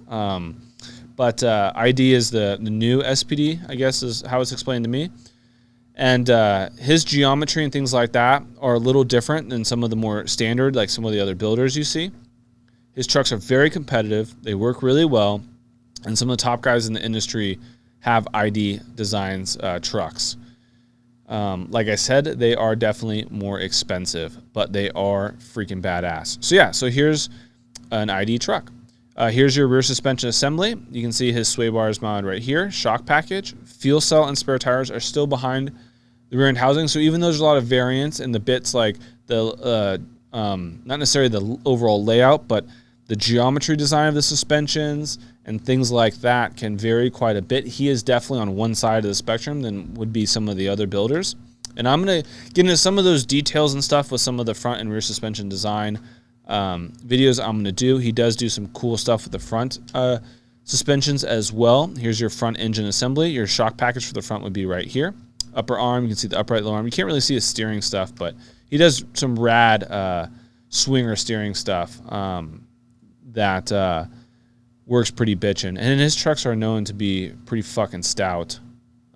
But ID is the new SPD, I guess is how it's explained to me. And his geometry and things like that are a little different than some of the more standard, like some of the other builders you see. His trucks are very competitive. They work really well. And some of the top guys in the industry have ID Designs trucks. Like I said, they are definitely more expensive, but they are freaking badass. So yeah, so here's an ID truck. Here's your rear suspension assembly. You can see his sway bars mounted right here. Shock package. Fuel cell and spare tires are still behind the rear end housing. So even though there's a lot of variance in the bits, like the not necessarily the overall layout, but the geometry design of the suspensions and things like that can vary quite a bit. He is definitely on one side of the spectrum than would be some of the other builders. And I'm going to get into some of those details and stuff with some of the front and rear suspension design videos I'm going to do. He does do some cool stuff with the front suspensions as well. Here's your front engine assembly. Your shock package for the front would be right here. Upper arm, you can see the upright lower arm. You can't really see his steering stuff, but he does some rad swinger steering stuff that works pretty bitchin'. And his trucks are known to be pretty fucking stout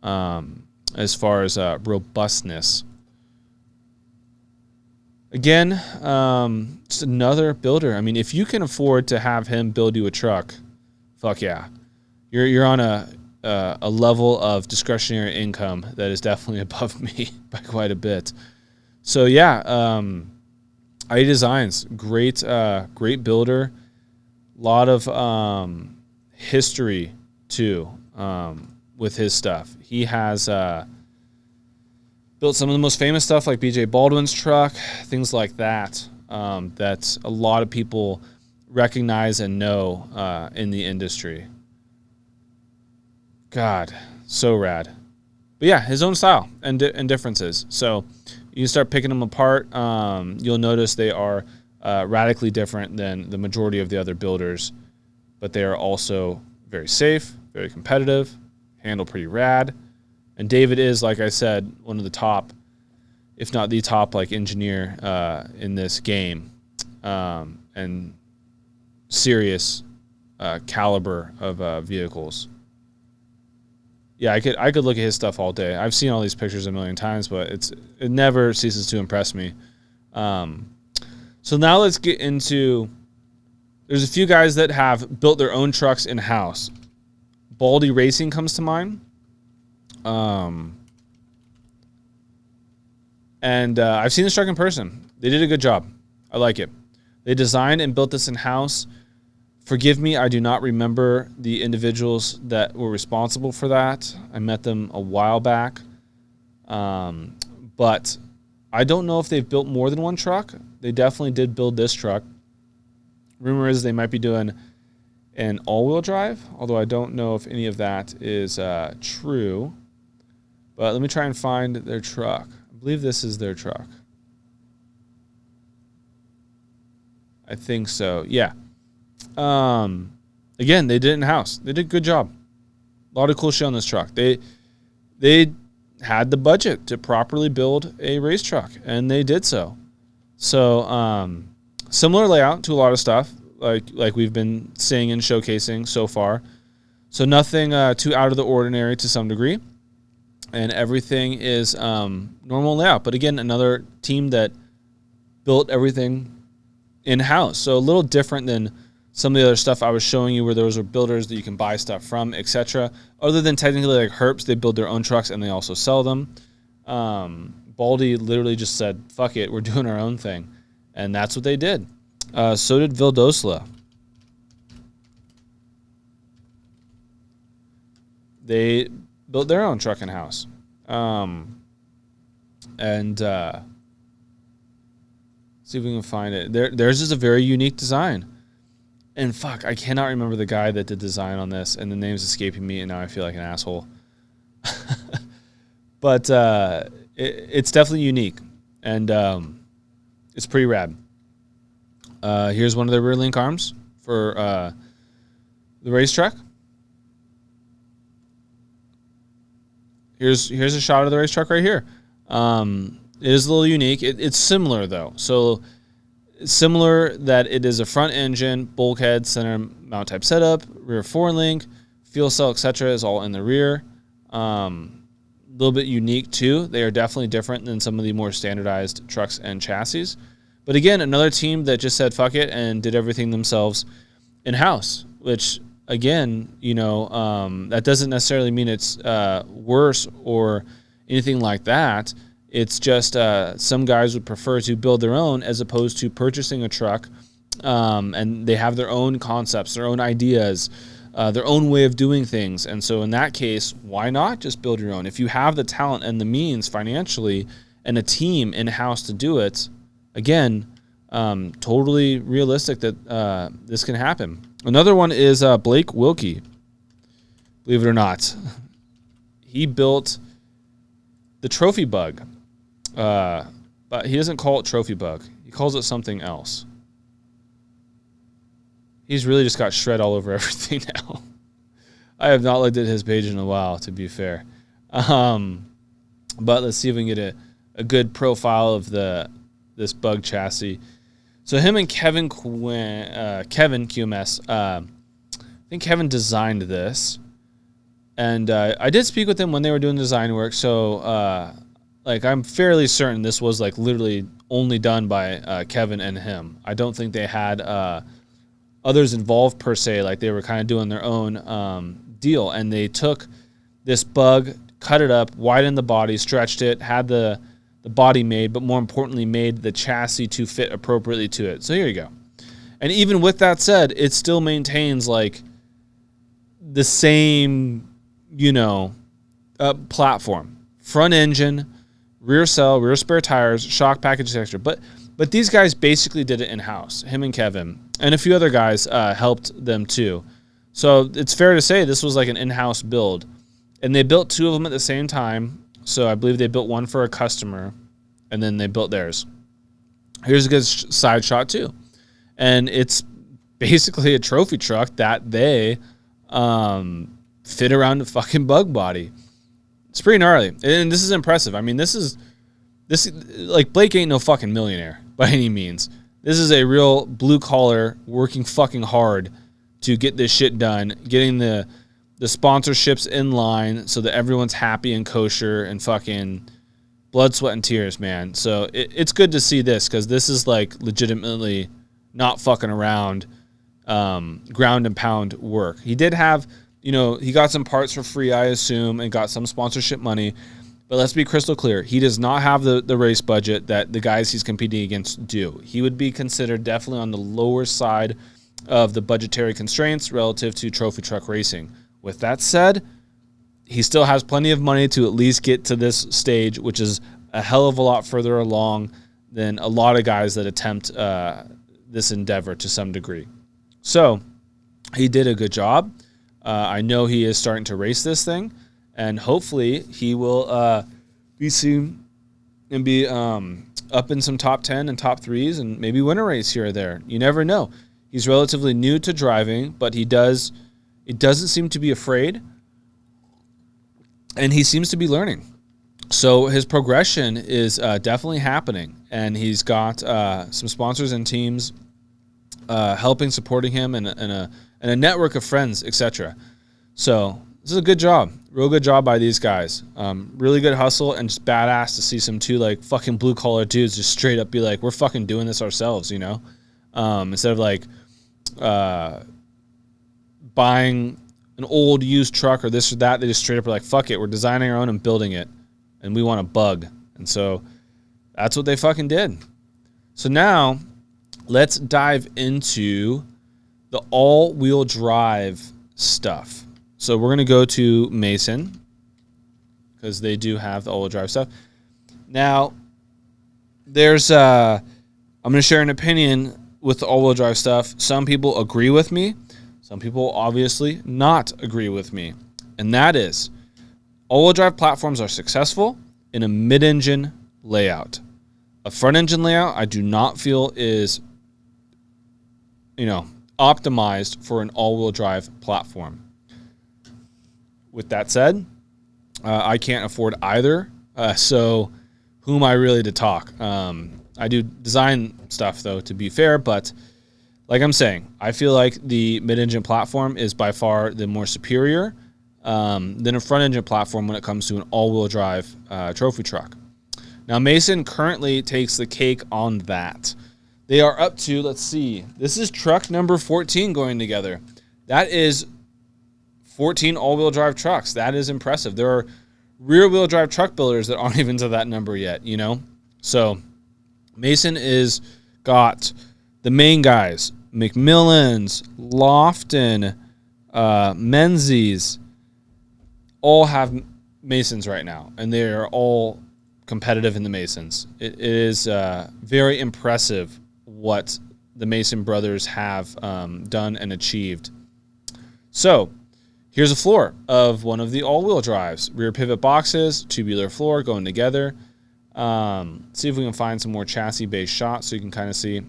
as far as robustness. Again, just another builder. I mean, if you can afford to have him build you a truck, fuck yeah. You're on a level of discretionary income that is definitely above me by quite a bit. So yeah, ID Designs, great builder. Lot of history too with his stuff. He has built some of the most famous stuff like BJ Baldwin's truck, things like that, that a lot of people recognize and know in the industry. God, so rad. But yeah, his own style and differences. So you start picking them apart. You'll notice they are radically different than the majority of the other builders, but they are also very safe, very competitive, handle pretty rad. And David is, like I said, one of the top, if not the top, like engineer in this game, and serious caliber of vehicles. Yeah, I could look at his stuff all day. I've seen all these pictures a million times, but it never ceases to impress me. So now let's get into, there's a few guys that have built their own trucks in-house. Baldy Racing comes to mind. And I've seen this truck in person. They did a good job. I like it. They designed and built this in-house. Forgive me, I do not remember the individuals that were responsible for that. I met them a while back. But I don't know if they've built more than one truck. They definitely did build this truck. Rumor is they might be doing an all-wheel drive, although I don't know if any of that is true. But let me try and find their truck. I believe this is their truck. I think so, yeah. Again, they did it in-house. They did a good job. A lot of cool shit on this truck. They had the budget to properly build a race truck, and they did so. So, similar layout to a lot of stuff, like we've been seeing and showcasing so far. So nothing too out of the ordinary to some degree, and everything is normal layout. But again, another team that built everything in-house. So a little different than some of the other stuff I was showing you where those are builders that you can buy stuff from, etc. Other than technically like Herps, they build their own trucks and they also sell them. Baldy literally just said, fuck it, we're doing our own thing. And that's what they did. So did Vildosla. They built their own truck and house. See if we can find it. Theirs is a very unique design. And fuck, I cannot remember the guy that did design on this, and the name's escaping me, and now I feel like an asshole. But it's definitely unique, and it's pretty rad. Here's one of their rear link arms for the race truck. Here's a shot of the race truck right here. It is a little unique. It's similar, though. So it's similar that it is a front engine, bulkhead, center mount type setup, rear four-link, fuel cell, etc. is all in the rear. A little bit unique, too. They are definitely different than some of the more standardized trucks and chassis. But again, another team that just said fuck it and did everything themselves in-house, which, again, that doesn't necessarily mean it's worse or anything like that. It's just some guys would prefer to build their own as opposed to purchasing a truck, and they have their own concepts, their own ideas, their own way of doing things. And so in that case, why not just build your own? If you have the talent and the means financially and a team in-house to do it, again, totally realistic that this can happen. Another one is Blake Wilkie. Believe it or not, he built the Trophy Bug. But he doesn't call it Trophy Bug. He calls it something else. He's really just got shred all over everything now. I have not looked at his page in a while, to be fair. But let's see if we can get a good profile of this Bug chassis. So him and Kevin QMS, I think Kevin designed this. And I did speak with him when they were doing design work, so I'm fairly certain this was literally only done by Kevin and him. I don't think they had others involved per se. Like they were kind of doing their own deal, and they took this Bug, cut it up, widened the body, stretched it, had the body made, but more importantly, made the chassis to fit appropriately to it. So here you go. And even with that said, it still maintains the same platform, front engine, rear cell, rear spare tires, shock package, etc. But these guys basically did it in-house. Him and Kevin and a few other guys helped them too. So it's fair to say this was like an in-house build, and they built two of them at the same time. So I believe they built one for a customer, and then they built theirs. Here's a good side shot too, and it's basically a trophy truck that they fit around the fucking Bug body. It's pretty gnarly, and this is impressive. I mean, this Blake ain't no fucking millionaire by any means. This is a real blue collar working fucking hard to get this shit done, getting the sponsorships in line so that everyone's happy and kosher and fucking blood, sweat, and tears, man. So it's good to see this, because this is legitimately not fucking around, ground and pound work. He did have, he got some parts for free, I assume, and got some sponsorship money. But let's be crystal clear. He does not have the race budget that the guys he's competing against do. He would be considered definitely on the lower side of the budgetary constraints relative to trophy truck racing. With that said, he still has plenty of money to at least get to this stage, which is a hell of a lot further along than a lot of guys that attempt this endeavor to some degree. So he did a good job. I know he is starting to race this thing, and hopefully he will be soon and be up in some top 10 and top 3s and maybe win a race here or there. You never know. He's relatively new to driving, but it doesn't seem to be afraid, and he seems to be learning. So his progression is definitely happening, and he's got some sponsors and teams helping, supporting him, and a network of friends, etc. So this is a good job. real good job by these guys. Really good hustle, and just badass to see some two like fucking blue collar dudes just straight up be like, we're fucking doing this ourselves, you know? Instead of like buying an old used truck or this or that, they just straight up are like, fuck it, we're designing our own and building it, and we want a bug. And so that's what they fucking did. So now let's dive into the all-wheel drive stuff. So we're going to go to Mason because they do have the all-wheel drive stuff. Now, there's I'm going to share an opinion with the all-wheel drive stuff. Some people agree with me. Some people obviously not agree with me. And that is, all-wheel drive platforms are successful in a mid-engine layout. A front-engine layout I do not feel is, optimized for an all-wheel drive platform. With that said, I can't afford either. So who am I really to talk? I do design stuff, though, to be fair. But like I'm saying, I feel like the mid-engine platform is by far the more superior than a front-engine platform when it comes to an all-wheel drive trophy truck. Now, Mason currently takes the cake on that. They are up to, let's see, this is truck number 14 going together. That is 14 all-wheel drive trucks. That is impressive. There are rear-wheel drive truck builders that aren't even to that number yet, So Mason is got the main guys, McMillan's, Lofton, Menzies, all have Masons right now, and they are all competitive in the Masons. It is very impressive what the Mason brothers have done and achieved. So here's a floor of one of the all-wheel drives. Rear pivot boxes, tubular floor going together. See if we can find some more chassis-based shots so you can kind of see.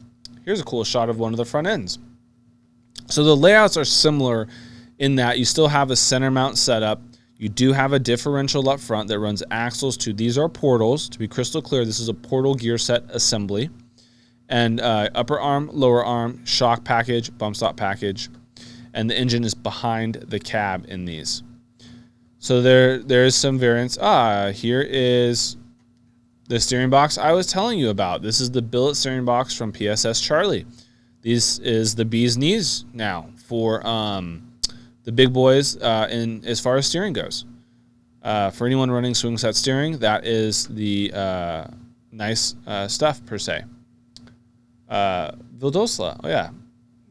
Here's a cool shot of one of the front ends. So the layouts are similar in that you still have a center mount setup. You do have a differential up front that runs axles to, these are portals. To be crystal clear, this is a portal gear set assembly. And upper arm, lower arm, shock package, bump stop package. And the engine is behind the cab in these. So there is some variance. Here is the steering box I was telling you about. This is the billet steering box from PSS Charlie. This is the bee's knees now for the big boys in as far as steering goes. For anyone running swing set steering, that is the nice stuff per se. Vildosla, oh yeah,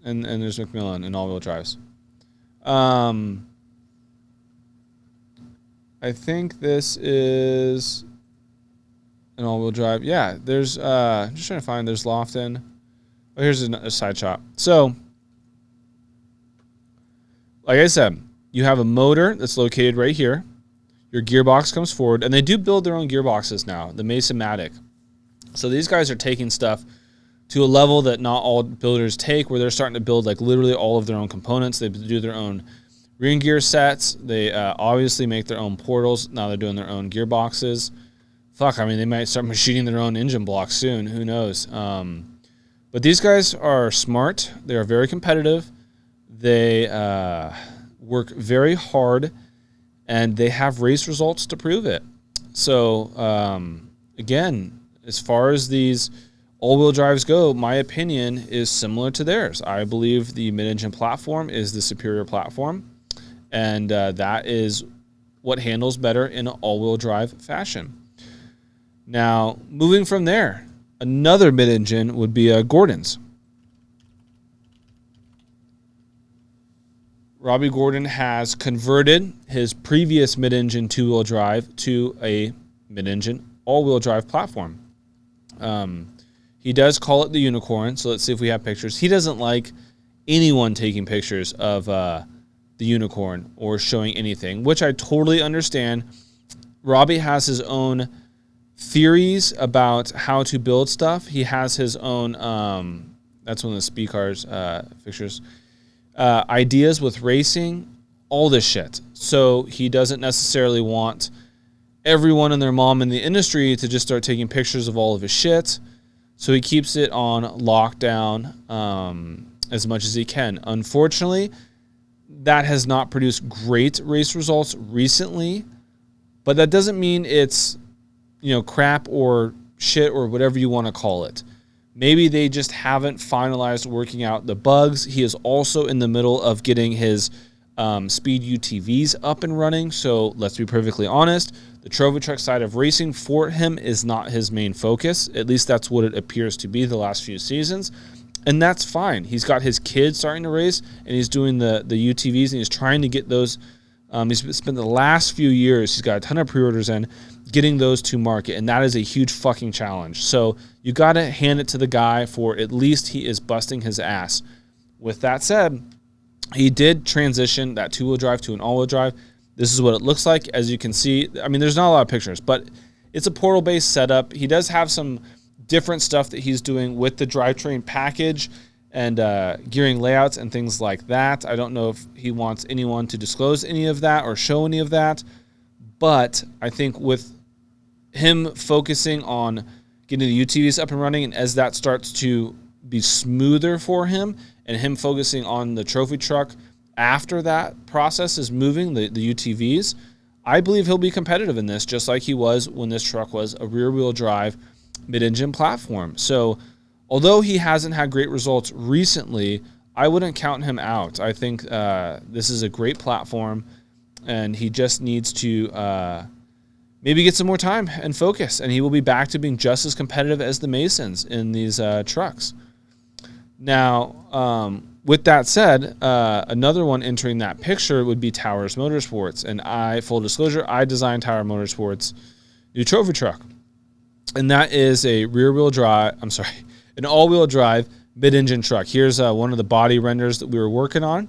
and there's McMillan and all-wheel drives. I think this is an all-wheel drive. Yeah, there's I'm just trying to find. There's Lofton. Oh, here's a side shot. So, like I said, you have a motor that's located right here. Your gearbox comes forward, and they do build their own gearboxes now, the Mason-matic. So these guys are taking stuff to a level that not all builders take, where they're starting to build like literally all of their own components. They do their own ring gear sets. They obviously make their own portals. Now they're doing their own gearboxes. Fuck, I mean, they might start machining their own engine blocks soon. Who knows? But these guys are smart. They are very competitive. They work very hard, and they have race results to prove it. So, again, as far as these all-wheel drives go, my opinion is similar to theirs. I believe the mid-engine platform is the superior platform, and that is what handles better in an all-wheel drive fashion. Now, moving from there, another mid-engine would be Gordon's. Robbie Gordon has converted his previous mid-engine two-wheel drive to a mid-engine all-wheel drive platform. He does call it the Unicorn, so let's see if we have pictures. He doesn't like anyone taking pictures of the Unicorn or showing anything, which I totally understand. Robbie has his own theories about how to build stuff. He has his own, that's one of the speed cars fixtures, ideas with racing, all this shit. So he doesn't necessarily want everyone and their mom in the industry to just start taking pictures of all of his shit. So he keeps it on lockdown as much as he can. Unfortunately, that has not produced great race results recently, but that doesn't mean it's, crap or shit or whatever you want to call it. Maybe they just haven't finalized working out the bugs. He is also in the middle of getting his speed UTVs up and running. So let's be perfectly honest. The trophy truck side of racing for him is not his main focus. At least that's what it appears to be the last few seasons. And that's fine. He's got his kids starting to race, and he's doing the UTVs, and he's trying to get those. He's spent the last few years, he's got a ton of pre-orders in, getting those to market, and that is a huge fucking challenge. So you got to hand it to the guy for at least he is busting his ass. With that said, he did transition that two-wheel drive to an all-wheel drive. This is what it looks like. As you can see, I mean, there's not a lot of pictures, but it's a portal-based setup. He does have some different stuff that he's doing with the drivetrain package and gearing layouts and things like that. I don't know if he wants anyone to disclose any of that or show any of that, but I think with him focusing on getting the UTVs up and running, and as that starts to be smoother for him, and him focusing on the trophy truck after that process is moving, the UTVs, I believe he'll be competitive in this, just like he was when this truck was a rear-wheel drive mid-engine platform. So although he hasn't had great results recently, I wouldn't count him out. I think this is a great platform, and he just needs to maybe get some more time and focus, and he will be back to being just as competitive as the Masons in these trucks. Now, with that said, another one entering that picture would be Towers Motorsports. And full disclosure, I designed Tower Motorsports' new trophy truck. And that is a an all-wheel drive mid-engine truck. Here's one of the body renders that we were working on.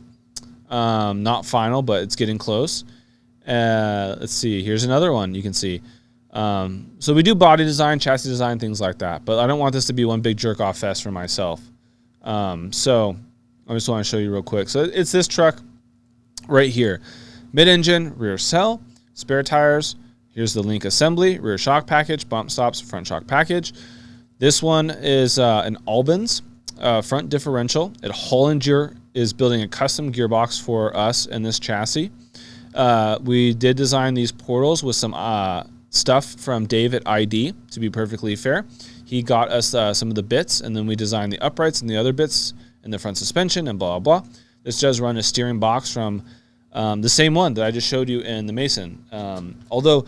Not final, but it's getting close. Let's see. Here's another one you can see. So we do body design, chassis design, things like that. But I don't want this to be one big jerk-off fest for myself. So I just want to show you real quick. So it's this truck right here. Mid-engine, rear cell, spare tires. Here's the link assembly, rear shock package, bump stops, front shock package. This one is an Albans front differential. Hollinger is building a custom gearbox for us in this chassis. We did design these portals with some stuff from Dave at ID, to be perfectly fair. He got us some of the bits, and then we designed the uprights and the other bits and the front suspension and blah, blah, blah. This does run a steering box from the same one that I just showed you in the Mason. Although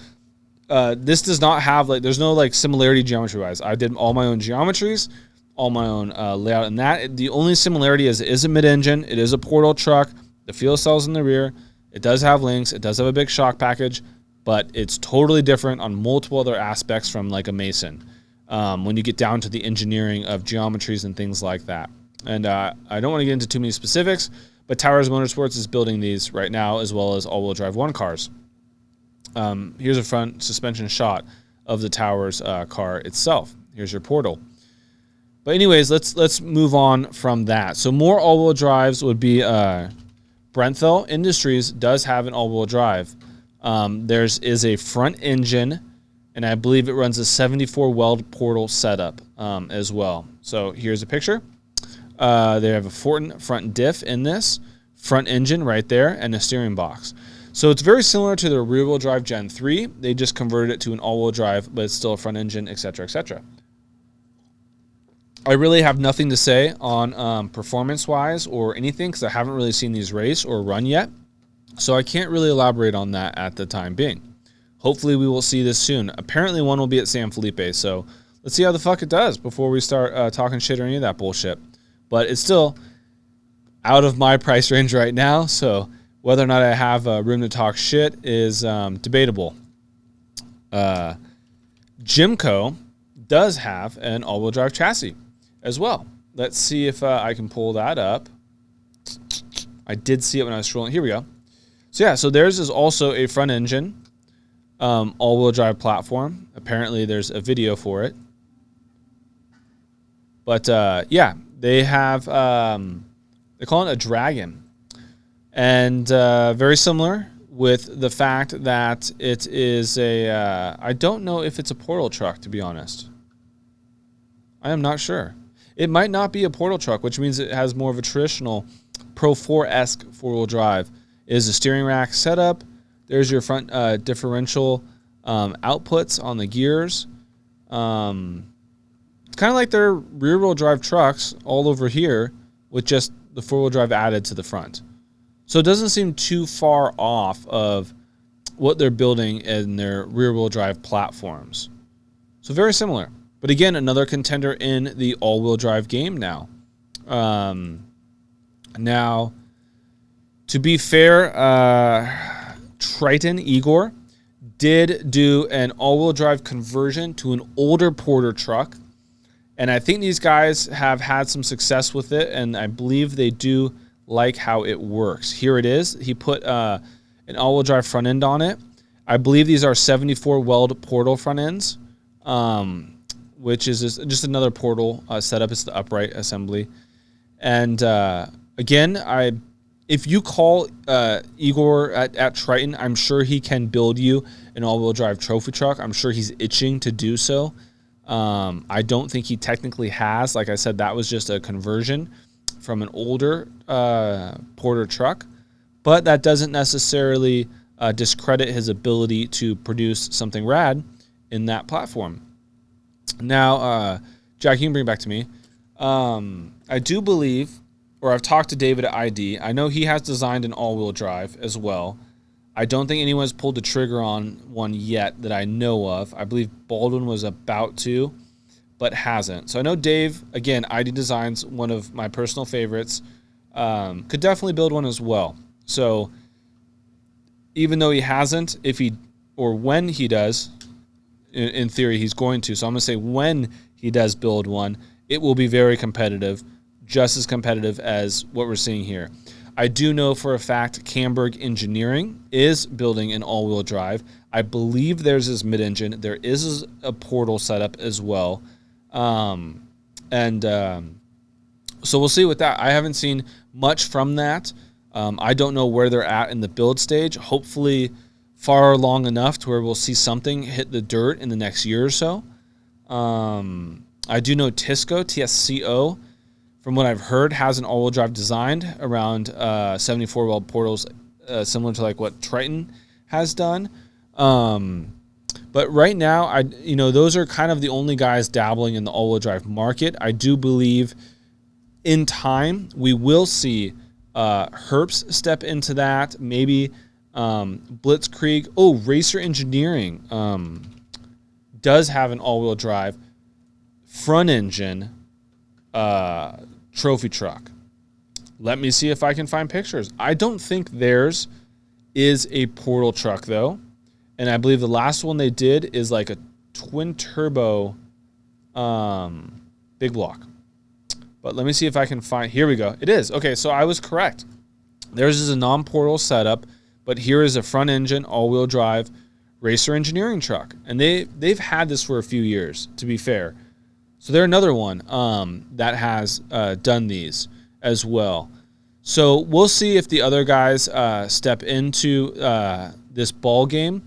this does not have, there's no, similarity geometry-wise. I did all my own geometries, all my own layout, and that the only similarity is it is a mid-engine, it is a portal truck, the fuel cell's in the rear, it does have links, it does have a big shock package, but it's totally different on multiple other aspects from a Mason. When you get down to the engineering of geometries and things like that. And I don't want to get into too many specifics, but Towers Motorsports is building these right now, as well as all-wheel drive one cars. Here's a front suspension shot of the Towers car itself. Here's your portal. But anyways, let's move on from that. So more all-wheel drives would be Brenthel Industries does have an all-wheel drive. Is a front engine, and I believe it runs a 74 weld portal setup as well. So here's a picture. They have a Fortin front diff in this, front engine right there, and a steering box. So it's very similar to the rear-wheel drive Gen 3. They just converted it to an all-wheel drive, but it's still a front engine, etc., etc. I really have nothing to say on performance-wise or anything because I haven't really seen these race or run yet. So I can't really elaborate on that at the time being. Hopefully we will see this soon. Apparently one will be at San Felipe, so let's see how the fuck it does before we start talking shit or any of that bullshit. But it's still out of my price range right now, so whether or not I have room to talk shit is debatable. Jimco does have an all-wheel drive chassis as well. Let's see if I can pull that up. I did see it when I was scrolling. Here we go. So yeah, so theirs is also a front engine all-wheel drive platform. Apparently there's a video for it. But yeah, they have, they call it a Dragon. And very similar with the fact that it is a, I don't know if it's a portal truck, to be honest. I am not sure. It might not be a portal truck, which means it has more of a traditional Pro 4-esque four-wheel drive. It is a steering rack setup. There's your front differential outputs on the gears. It's kind of like their rear-wheel drive trucks all over here with just the four-wheel drive added to the front. So it doesn't seem too far off of what they're building in their rear-wheel drive platforms. So very similar. But again, another contender in the all-wheel drive game now. Now, to be fair, Triton, Igor, did do an all-wheel drive conversion to an older Porter truck. And I think these guys have had some success with it, and I believe they do like how it works. Here it is. He put an all-wheel drive front end on it. I believe these are 74 weld portal front ends, which is just another portal setup. It's the upright assembly. And again, if you call Igor at Triton, I'm sure he can build you an all-wheel drive trophy truck. I'm sure he's itching to do so. I don't think he technically has. Like I said, that was just a conversion from an older Porter truck. But that doesn't necessarily discredit his ability to produce something rad in that platform. Now, Jack, you can bring it back to me. I do believe, or I've talked to David at ID. I know he has designed an all-wheel drive as well. I don't think anyone's pulled the trigger on one yet that I know of. I believe Baldwin was about to, but hasn't. So I know Dave, again, ID Designs, one of my personal favorites, could definitely build one as well. So even though he hasn't, if he, or when he does, in theory he's going to. So I'm going to say when he does build one, it will be very competitive, just as competitive as what we're seeing here. I do know for a fact Camberg Engineering is building an all-wheel drive. I believe theirs is mid-engine. There is a portal setup as well. So we'll see with that. I haven't seen much from that. I don't know where they're at in the build stage. Hopefully far along enough to where we'll see something hit the dirt in the next year or so. I do know TSCO, from what I've heard, has an all-wheel drive designed around 74 weld portals, similar to like what Triton has done. But right now, those are kind of the only guys dabbling in the all-wheel drive market. I do believe in time we will see Herps step into that. Maybe Blitzkrieg. Oh, Racer Engineering does have an all-wheel drive front engine trophy truck. Let me see if I can find pictures. I don't think theirs is a portal truck though, and I believe the last one they did is like a twin turbo big block. But let me see if I can find. Here we go. It is. Okay, so I was correct. Theirs is a non-portal setup, but here is a front engine all-wheel drive Racer Engineering truck, and they've had this for a few years, to be fair. So they're another one that has done these as well. So we'll see if the other guys step into this ball game.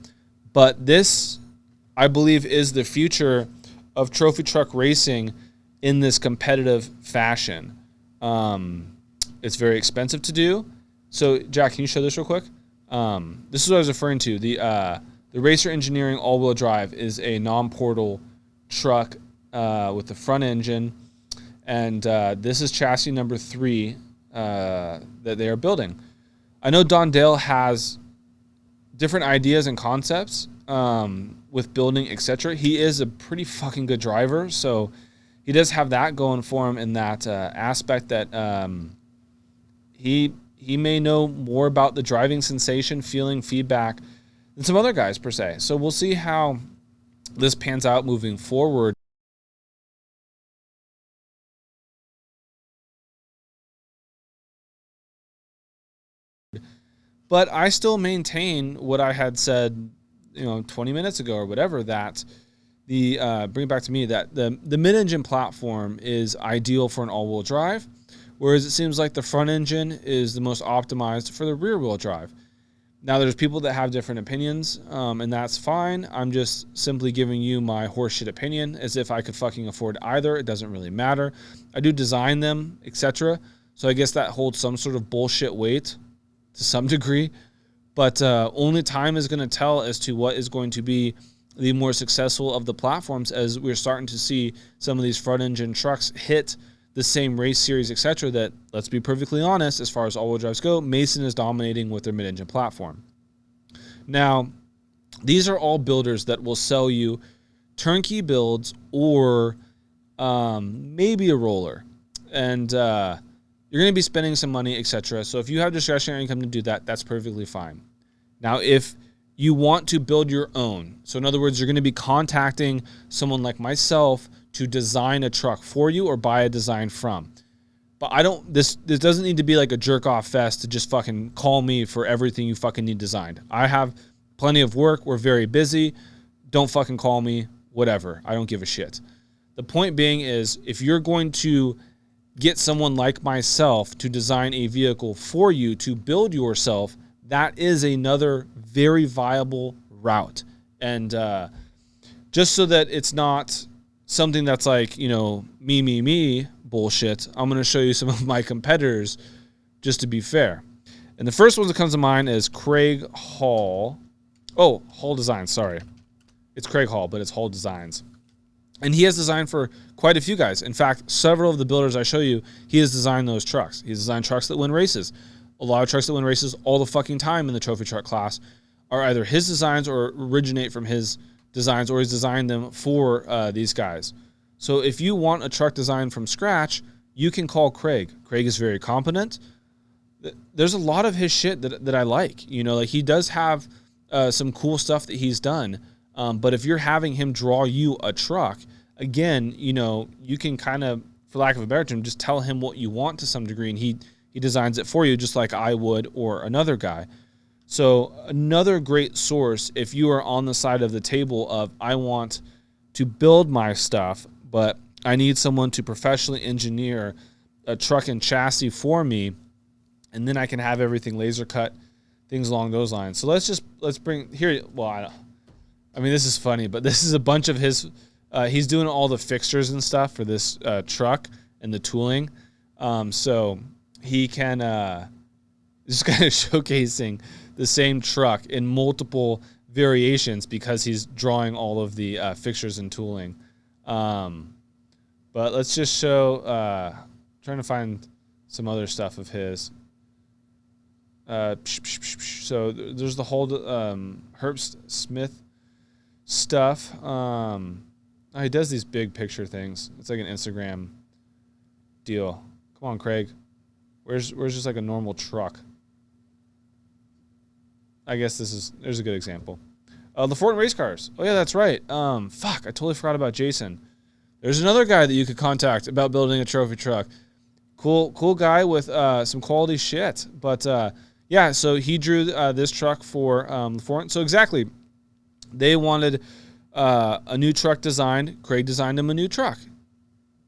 But this, I believe, is the future of trophy truck racing in this competitive fashion. It's very expensive to do. So, Jack, can you show this real quick? This is what I was referring to. The Racer Engineering all-wheel drive is a non-portal truck with the front engine, and this is chassis number 3 that they are building. I know Don Dale has different ideas and concepts with building, etc. He is a pretty fucking good driver, so he does have that going for him in that aspect that he may know more about the driving sensation, feeling, feedback than some other guys per se. So we'll see how this pans out moving forward. But I still maintain what I had said, 20 minutes ago or whatever, that bring it back to me, that the mid-engine platform is ideal for an all-wheel drive, whereas it seems like the front engine is the most optimized for the rear-wheel drive. Now, there's people that have different opinions, and that's fine. I'm just simply giving you my horseshit opinion, as if I could fucking afford either. It doesn't really matter. I do design them, etc. So I guess that holds some sort of bullshit weight to some degree. But only time is going to tell as to what is going to be the more successful of the platforms, as we're starting to see some of these front engine trucks hit the same race series, etc. That, let's be perfectly honest, as far as all-wheel drives go, Mason is dominating with their mid-engine platform. Now, these are all builders that will sell you turnkey builds or maybe a roller. And you're going to be spending some money, etc. So if you have discretionary income to do that, that's perfectly fine. Now, if you want to build your own, so in other words, you're going to be contacting someone like myself to design a truck for you or buy a design from. But this doesn't need to be like a jerk-off fest to just fucking call me for everything you fucking need designed. I have plenty of work. We're very busy. Don't fucking call me. Whatever. I don't give a shit. The point being is, if you're going to get someone like myself to design a vehicle for you to build yourself, that is another very viable route. And just so that it's not something that's like, me bullshit, I'm going to show you some of my competitors just to be fair. And the first one that comes to mind is Craig Hall. Oh, Hall Designs, sorry. It's Craig Hall, but it's Hall Designs. And he has designed for quite a few guys. In fact, several of the builders I show you, he has designed those trucks. He's designed trucks that win races. A lot of trucks that win races all the fucking time in the trophy truck class are either his designs or originate from his designs, or he's designed them for these guys. So if you want a truck designed from scratch, you can call Craig. Craig is very competent. There's a lot of his shit that I like. Like he does have some cool stuff that he's done. But if you're having him draw you a truck, again, you can kind of, for lack of a better term, just tell him what you want to some degree, and he designs it for you just like I would or another guy. So another great source, if you are on the side of the table of, I want to build my stuff, but I need someone to professionally engineer a truck and chassis for me, and then I can have everything laser cut, things along those lines. So let's bring here. Well, this is funny, but this is a bunch of his. He's doing all the fixtures and stuff for this truck and the tooling. So he can just kind of showcasing the same truck in multiple variations because he's drawing all of the fixtures and tooling. But let's just show. Trying to find some other stuff of his. So there's the whole Herbst Smith stuff. He does these big picture things. It's like an Instagram deal. Come on, Craig. Where's just like a normal truck? I guess there's a good example. The Ford race cars. Oh yeah, that's right. I totally forgot about Jason. There's another guy that you could contact about building a trophy truck. Cool guy with some quality shit. But yeah, so he drew this truck for Ford. So exactly, they wanted a new truck designed. Craig designed them a new truck.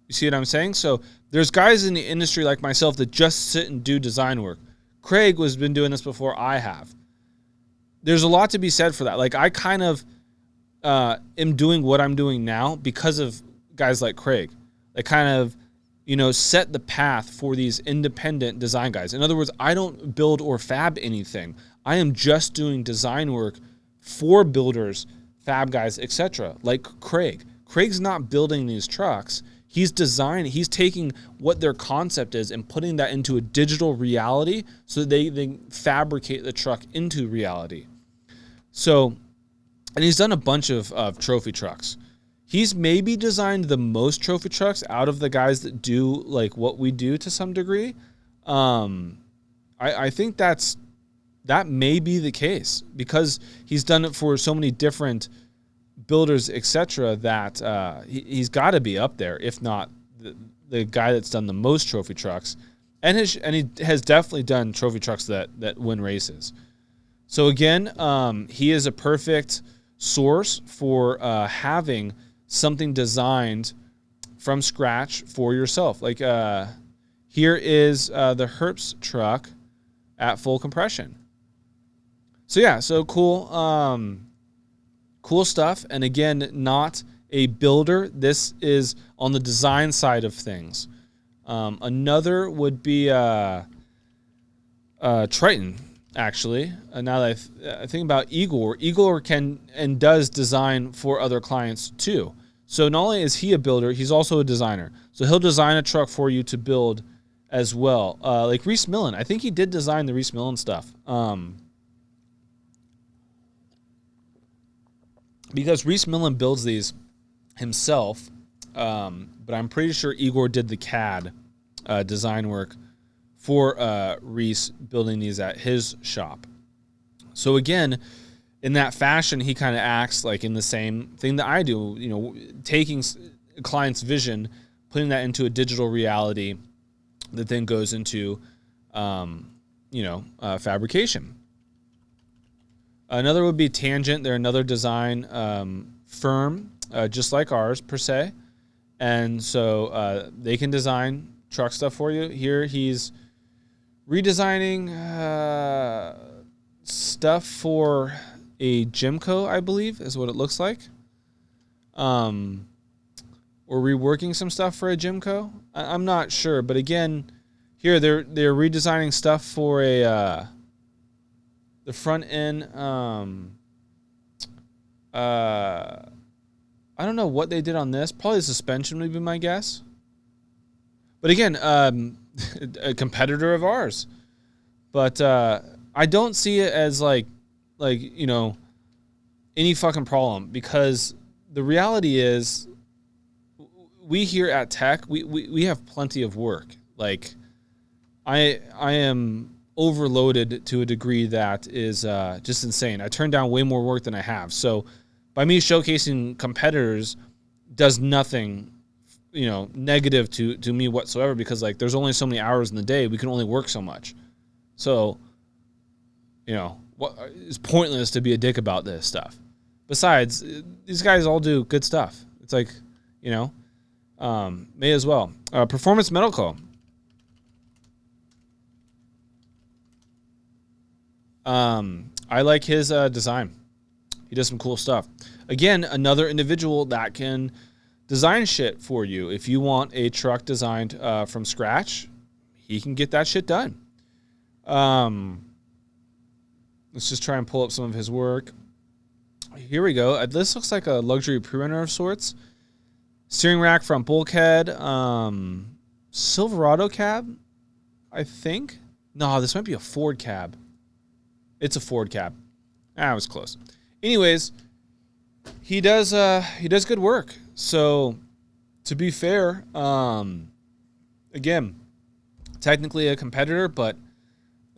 You see what I'm saying? So there's guys in the industry like myself that just sit and do design work. Craig has been doing this before I have. There's a lot to be said for that. Like, I kind of am doing what I'm doing now because of guys like Craig. They kind of, set the path for these independent design guys. In other words, I don't build or fab anything. I am just doing design work for builders, fab guys, etc. Like Craig. Craig's not building these trucks. He's taking what their concept is and putting that into a digital reality so that they fabricate the truck into reality. So, and he's done a bunch of trophy trucks. He's maybe designed the most trophy trucks out of the guys that do like what we do to some degree. I think that may be the case because he's done it for so many different builders, etc., that he's got to be up there, if not the guy that's done the most trophy trucks, and he has definitely done trophy trucks that win races. So again, he is a perfect source for having something designed from scratch for yourself. Like here is the Herbst truck at full compression. So yeah, so cool. Cool stuff. And again, not a builder. This is on the design side of things. Another would be Triton, actually. Now that I think about Igor can and does design for other clients too. So not only is he a builder, he's also a designer. So he'll design a truck for you to build as well. Like Reese Millen, I think he did design the Reese Millen stuff. Because Reese Millen builds these himself, but I'm pretty sure Igor did the CAD design work for Reese building these at his shop. So again, in that fashion, he kind of acts like in the same thing that I do, you know, taking a client's vision, putting that into a digital reality that then goes into, fabrication. Another would be Tangent. They're another design firm, just like ours, per se. And so they can design truck stuff for you. Here he's redesigning stuff for a Gymco, I believe, is what it looks like. Or reworking some stuff for a Gymco. I'm not sure. But again, here they're redesigning stuff for a... the front end, I don't know what they did on this. Probably the suspension would be my guess. But again, a competitor of ours. But I don't see it as like any fucking problem, because the reality is we here at Tech, we have plenty of work. Like I am overloaded to a degree that is just insane. I turn down way more work than I have. So by me showcasing competitors does nothing, negative to me whatsoever, because like there's only so many hours in the day. We can only work so much. So, it's pointless to be a dick about this stuff. Besides, these guys all do good stuff. It's like, may as well. Performance Medical. I like his design. He does some cool stuff. Again, another individual that can design shit for you. If you want a truck designed from scratch, he can get that shit done. Let's just try and pull up some of his work. Here we go. This looks like a luxury pre-runner of sorts. Steering rack, front bulkhead, Silverado cab, I think. No, this might be a Ford cab. It's a Ford cab. I was close. Anyways, he does good work. So, to be fair, again, technically a competitor, but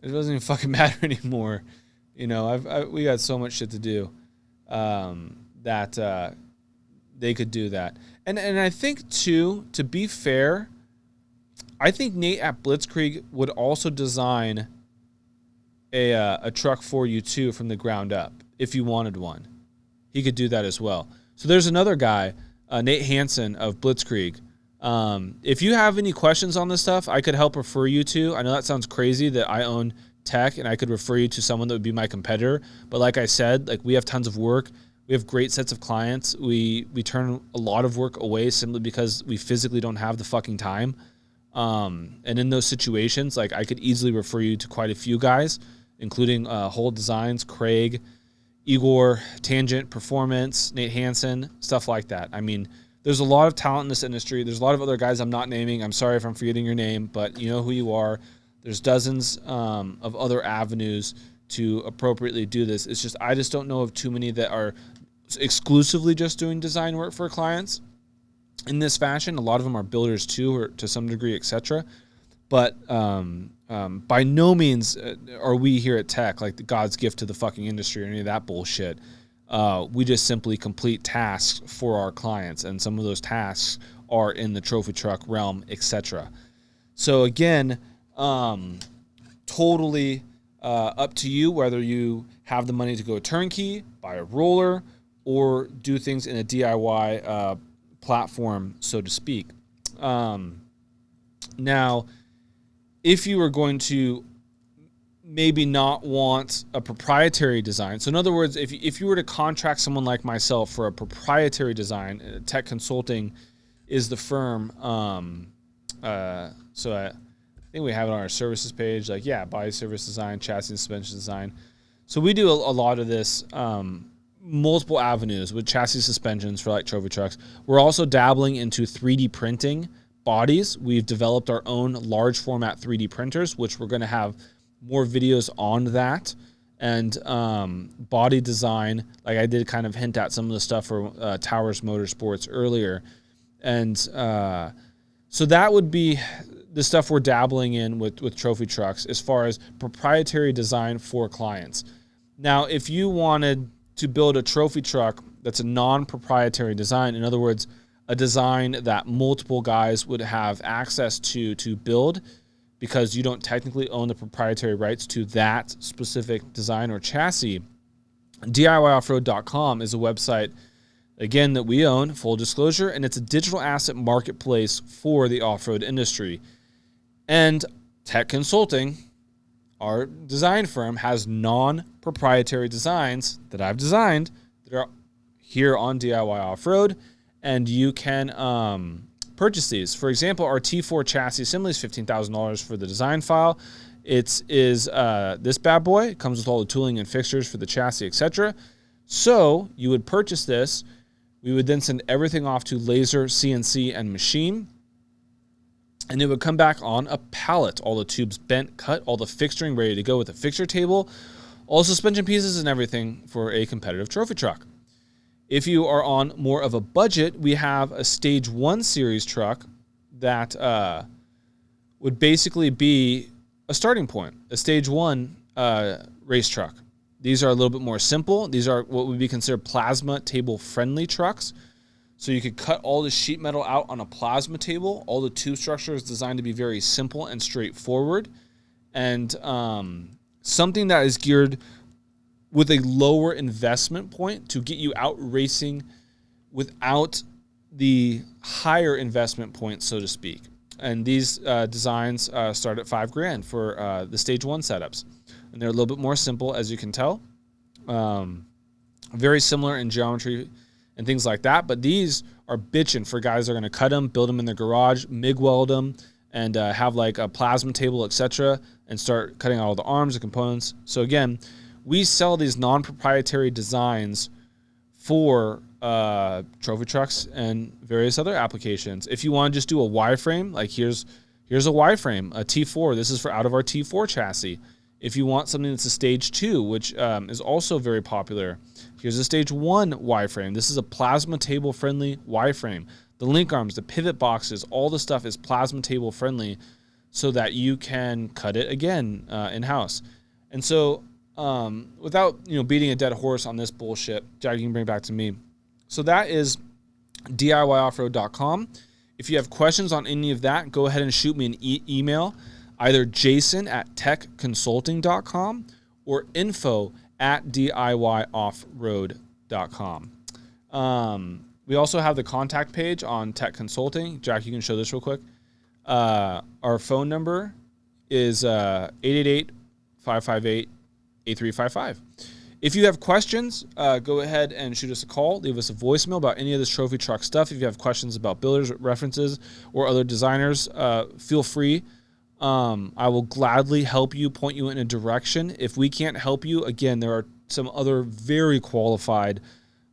it doesn't even fucking matter anymore. We got so much shit to do that they could do that. And I think too, to be fair, I think Nate at Blitzkrieg would also design a truck for you too from the ground up if you wanted one. He could do that as well. So there's another guy, Nate Hansen of Blitzkrieg. If you have any questions on this stuff, I could help refer you to. I know that sounds crazy that I own Tech and I could refer you to someone that would be my competitor. But like I said, like we have tons of work. We have great sets of clients. We turn a lot of work away simply because we physically don't have the fucking time. And in those situations, like I could easily refer you to quite a few guys, including Whole Designs, Craig, Igor, Tangent, Performance, Nate Hansen, stuff like that. I mean, there's a lot of talent in this industry. There's a lot of other guys I'm not naming. I'm sorry if I'm forgetting your name, but you know who you are. There's dozens of other avenues to appropriately do this. It's just I just don't know of too many that are exclusively just doing design work for clients in this fashion. A lot of them are builders too, or to some degree, etc. But by no means are we here at Tech like the God's gift to the fucking industry or any of that bullshit. We just simply complete tasks for our clients, and some of those tasks are in the trophy truck realm, etc. So again, totally up to you whether you have the money to go turnkey, buy a roller, or do things in a DIY platform, so to speak. Now, if you were going to maybe not want a proprietary design, so in other words, if you were to contract someone like myself for a proprietary design, Tech Consulting is the firm So I think we have it on our services page, like, body service design, chassis and suspension design. So we do a lot of this, multiple avenues with chassis suspensions for like trophy trucks. We're also dabbling into 3D printing bodies. We've developed our own large format 3D printers, which we're going to have more videos on that. And body design, like I did kind of hint at some of the stuff for Towers Motorsports earlier. And so that would be the stuff we're dabbling in with trophy trucks as far as proprietary design for clients. Now, if you wanted to build a trophy truck that's a non-proprietary design, in other words, a design that multiple guys would have access to build because you don't technically own the proprietary rights to that specific design or chassis, DIYoffroad.com is a website, again, that we own, full disclosure, and it's a digital asset marketplace for the off-road industry. And Tech Consulting, our design firm, has non-proprietary designs that I've designed that are here on DIY Off-Road, and you can purchase these. For example, our T4 chassis assembly is $15,000 for the design file. It is this bad boy. It comes with all the tooling and fixtures for the chassis, etc. So you would purchase this. We would then send everything off to laser, CNC, and machine. And it would come back on a pallet. All the tubes bent, cut, all the fixturing ready to go with a fixture table, all suspension pieces and everything for a competitive trophy truck. If you are on more of a budget, we have a Stage 1 series truck that would basically be a starting point, a Stage 1 race truck. These are a little bit more simple. These are what would be considered plasma table friendly trucks. So you could cut all the sheet metal out on a plasma table. All the tube structure is designed to be very simple and straightforward. And something that is geared with a lower investment point to get you out racing without the higher investment point, so to speak. And these designs start at $5,000 for the Stage 1 setups. And they're a little bit more simple, as you can tell. Very similar in geometry and things like that. But these are bitching for guys that are going to cut them, build them in their garage, MIG weld them, and have like a plasma table, etc., and start cutting out all the arms and components. So again, we sell these non-proprietary designs for trophy trucks and various other applications. If you want to just do a Y-frame, like here's a Y-frame, a T4. This is for out of our T4 chassis. If you want something that's a Stage 2, which is also very popular, here's a Stage 1 Y-frame. This is a plasma table friendly Y-frame. The link arms, the pivot boxes, all the stuff is plasma table friendly so that you can cut it again in-house. And so without beating a dead horse on this bullshit, Jack, you can bring it back to me. So that is DIYoffroad.com. If you have questions on any of that, go ahead and shoot me an email, either jason@techconsulting.com or info@diyoffroad.com. We also have the contact page on Tech Consulting. Jack, you can show this real quick. Our phone number is 888-558-8355. If you have questions, go ahead and shoot us a call. Leave us a voicemail about any of this trophy truck stuff. If you have questions about builders, references, or other designers, feel free. I will gladly help you, point you in a direction. If we can't help you, again, there are some other very qualified,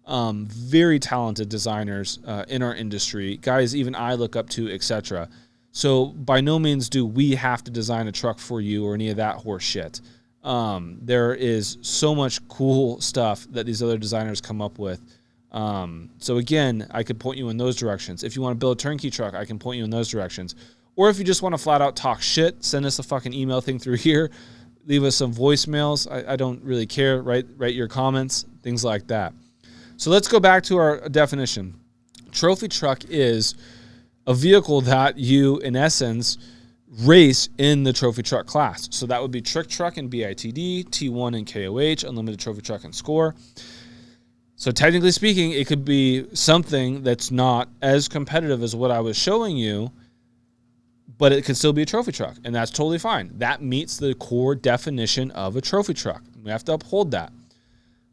very talented designers in our industry, guys even I look up to, etc. So by no means do we have to design a truck for you or any of that horse shit. There is so much cool stuff that these other designers come up with. So again, I could point you in those directions. If you want to build a turnkey truck, I can point you in those directions. Or if you just want to flat out talk shit, send us a fucking email thing through here. Leave us some voicemails. I don't really care. Write your comments, things like that. So let's go back to our definition. Trophy truck is a vehicle that you, in essence, race in the trophy truck class. So that would be trick truck and BITD, T1 and KOH, unlimited trophy truck and score. So technically speaking, it could be something that's not as competitive as what I was showing you, but it could still be a trophy truck, and that's totally fine. That meets the core definition of a trophy truck. We have to uphold that.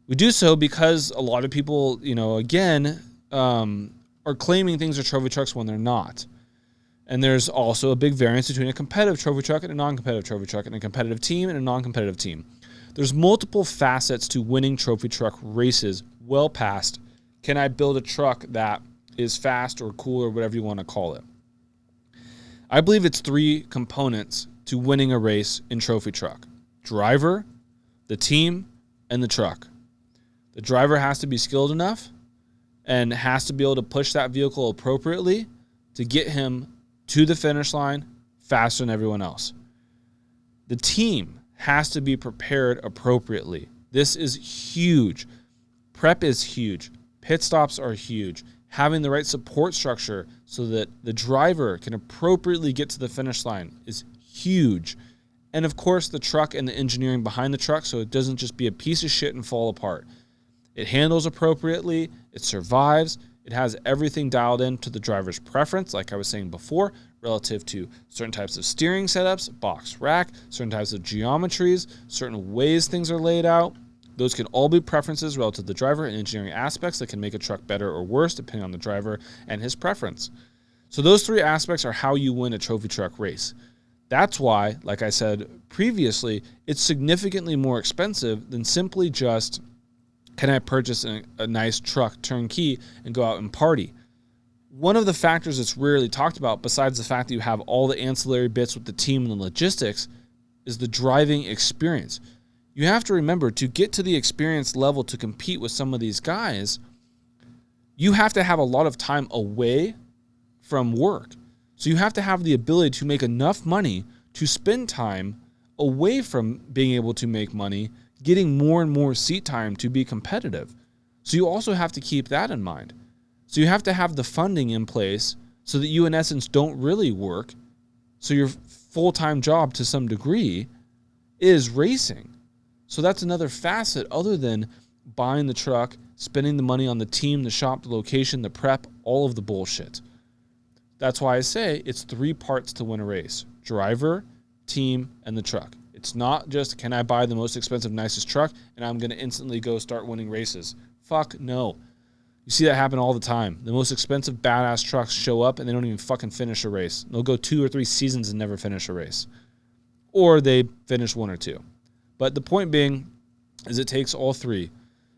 We do so because a lot of people, again, are claiming things are trophy trucks when they're not. And there's also a big variance between a competitive trophy truck and a non-competitive trophy truck, and a competitive team and a non-competitive team. There's multiple facets to winning trophy truck races, well past, can I build a truck that is fast or cool or whatever you want to call it? I believe it's 3 components to winning a race in trophy truck: driver, the team, and the truck. The driver has to be skilled enough and has to be able to push that vehicle appropriately to get him to the finish line faster than everyone else. The team has to be prepared appropriately. This is huge. Prep is huge. Pit stops are huge. Having the right support structure so that the driver can appropriately get to the finish line is huge. And of course, the truck and the engineering behind the truck, so it doesn't just be a piece of shit and fall apart. It handles appropriately, it survives, it has everything dialed in to the driver's preference, like I was saying before, relative to certain types of steering setups, box rack, certain types of geometries, certain ways things are laid out. Those can all be preferences relative to the driver and engineering aspects that can make a truck better or worse depending on the driver and his preference. So those 3 aspects are how you win a trophy truck race. That's why, like I said previously, it's significantly more expensive than simply just, can I purchase a nice truck turnkey and go out and party? One of the factors that's rarely talked about, besides the fact that you have all the ancillary bits with the team and the logistics, is the driving experience. You have to remember, to get to the experience level to compete with some of these guys, you have to have a lot of time away from work. So you have to have the ability to make enough money to spend time away from being able to make money, getting more and more seat time to be competitive. So you also have to keep that in mind. So you have to have the funding in place so that you, in essence, don't really work. So your full-time job, to some degree, is racing. So that's another facet other than buying the truck, spending the money on the team, the shop, the location, the prep, all of the bullshit. That's why I say it's 3 parts to win a race: driver, team, and the truck. It's not just, can I buy the most expensive, nicest truck and I'm going to instantly go start winning races? Fuck no. You see that happen all the time. The most expensive, badass trucks show up and they don't even fucking finish a race. They'll go 2 or 3 seasons and never finish a race. Or they finish 1 or 2. But the point being is it takes all 3.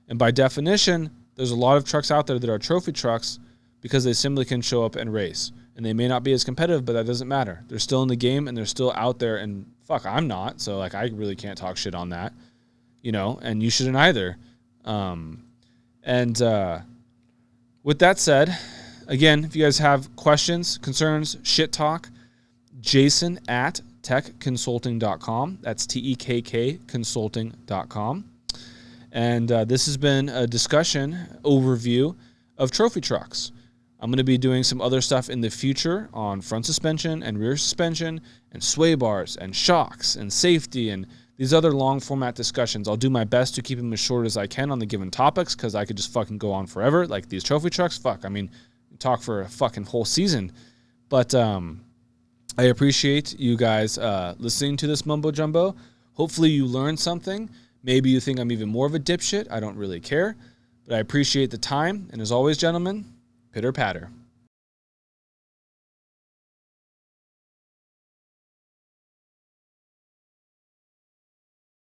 And by definition, there's a lot of trucks out there that are trophy trucks because they simply can show up and race. And they may not be as competitive, but that doesn't matter. They're still in the game and they're still out there. And fuck, I'm not. So like, I really can't talk shit on that, you know, and you shouldn't either. With that said, again, if you guys have questions, concerns, shit talk, Jason at techconsulting.com. That's TEKK consulting.com. And this has been a discussion overview of trophy trucks. I'm going to be doing some other stuff in the future on front suspension and rear suspension and sway bars and shocks and safety and these other long format discussions. I'll do my best to keep them as short as I can on the given topics because I could just fucking go on forever. Like these trophy trucks, fuck, I mean, talk for a fucking whole season. But I appreciate you guys listening to this mumbo jumbo. Hopefully you learned something. Maybe you think I'm even more of a dipshit. I don't really care. But I appreciate the time. And as always, gentlemen, pitter patter.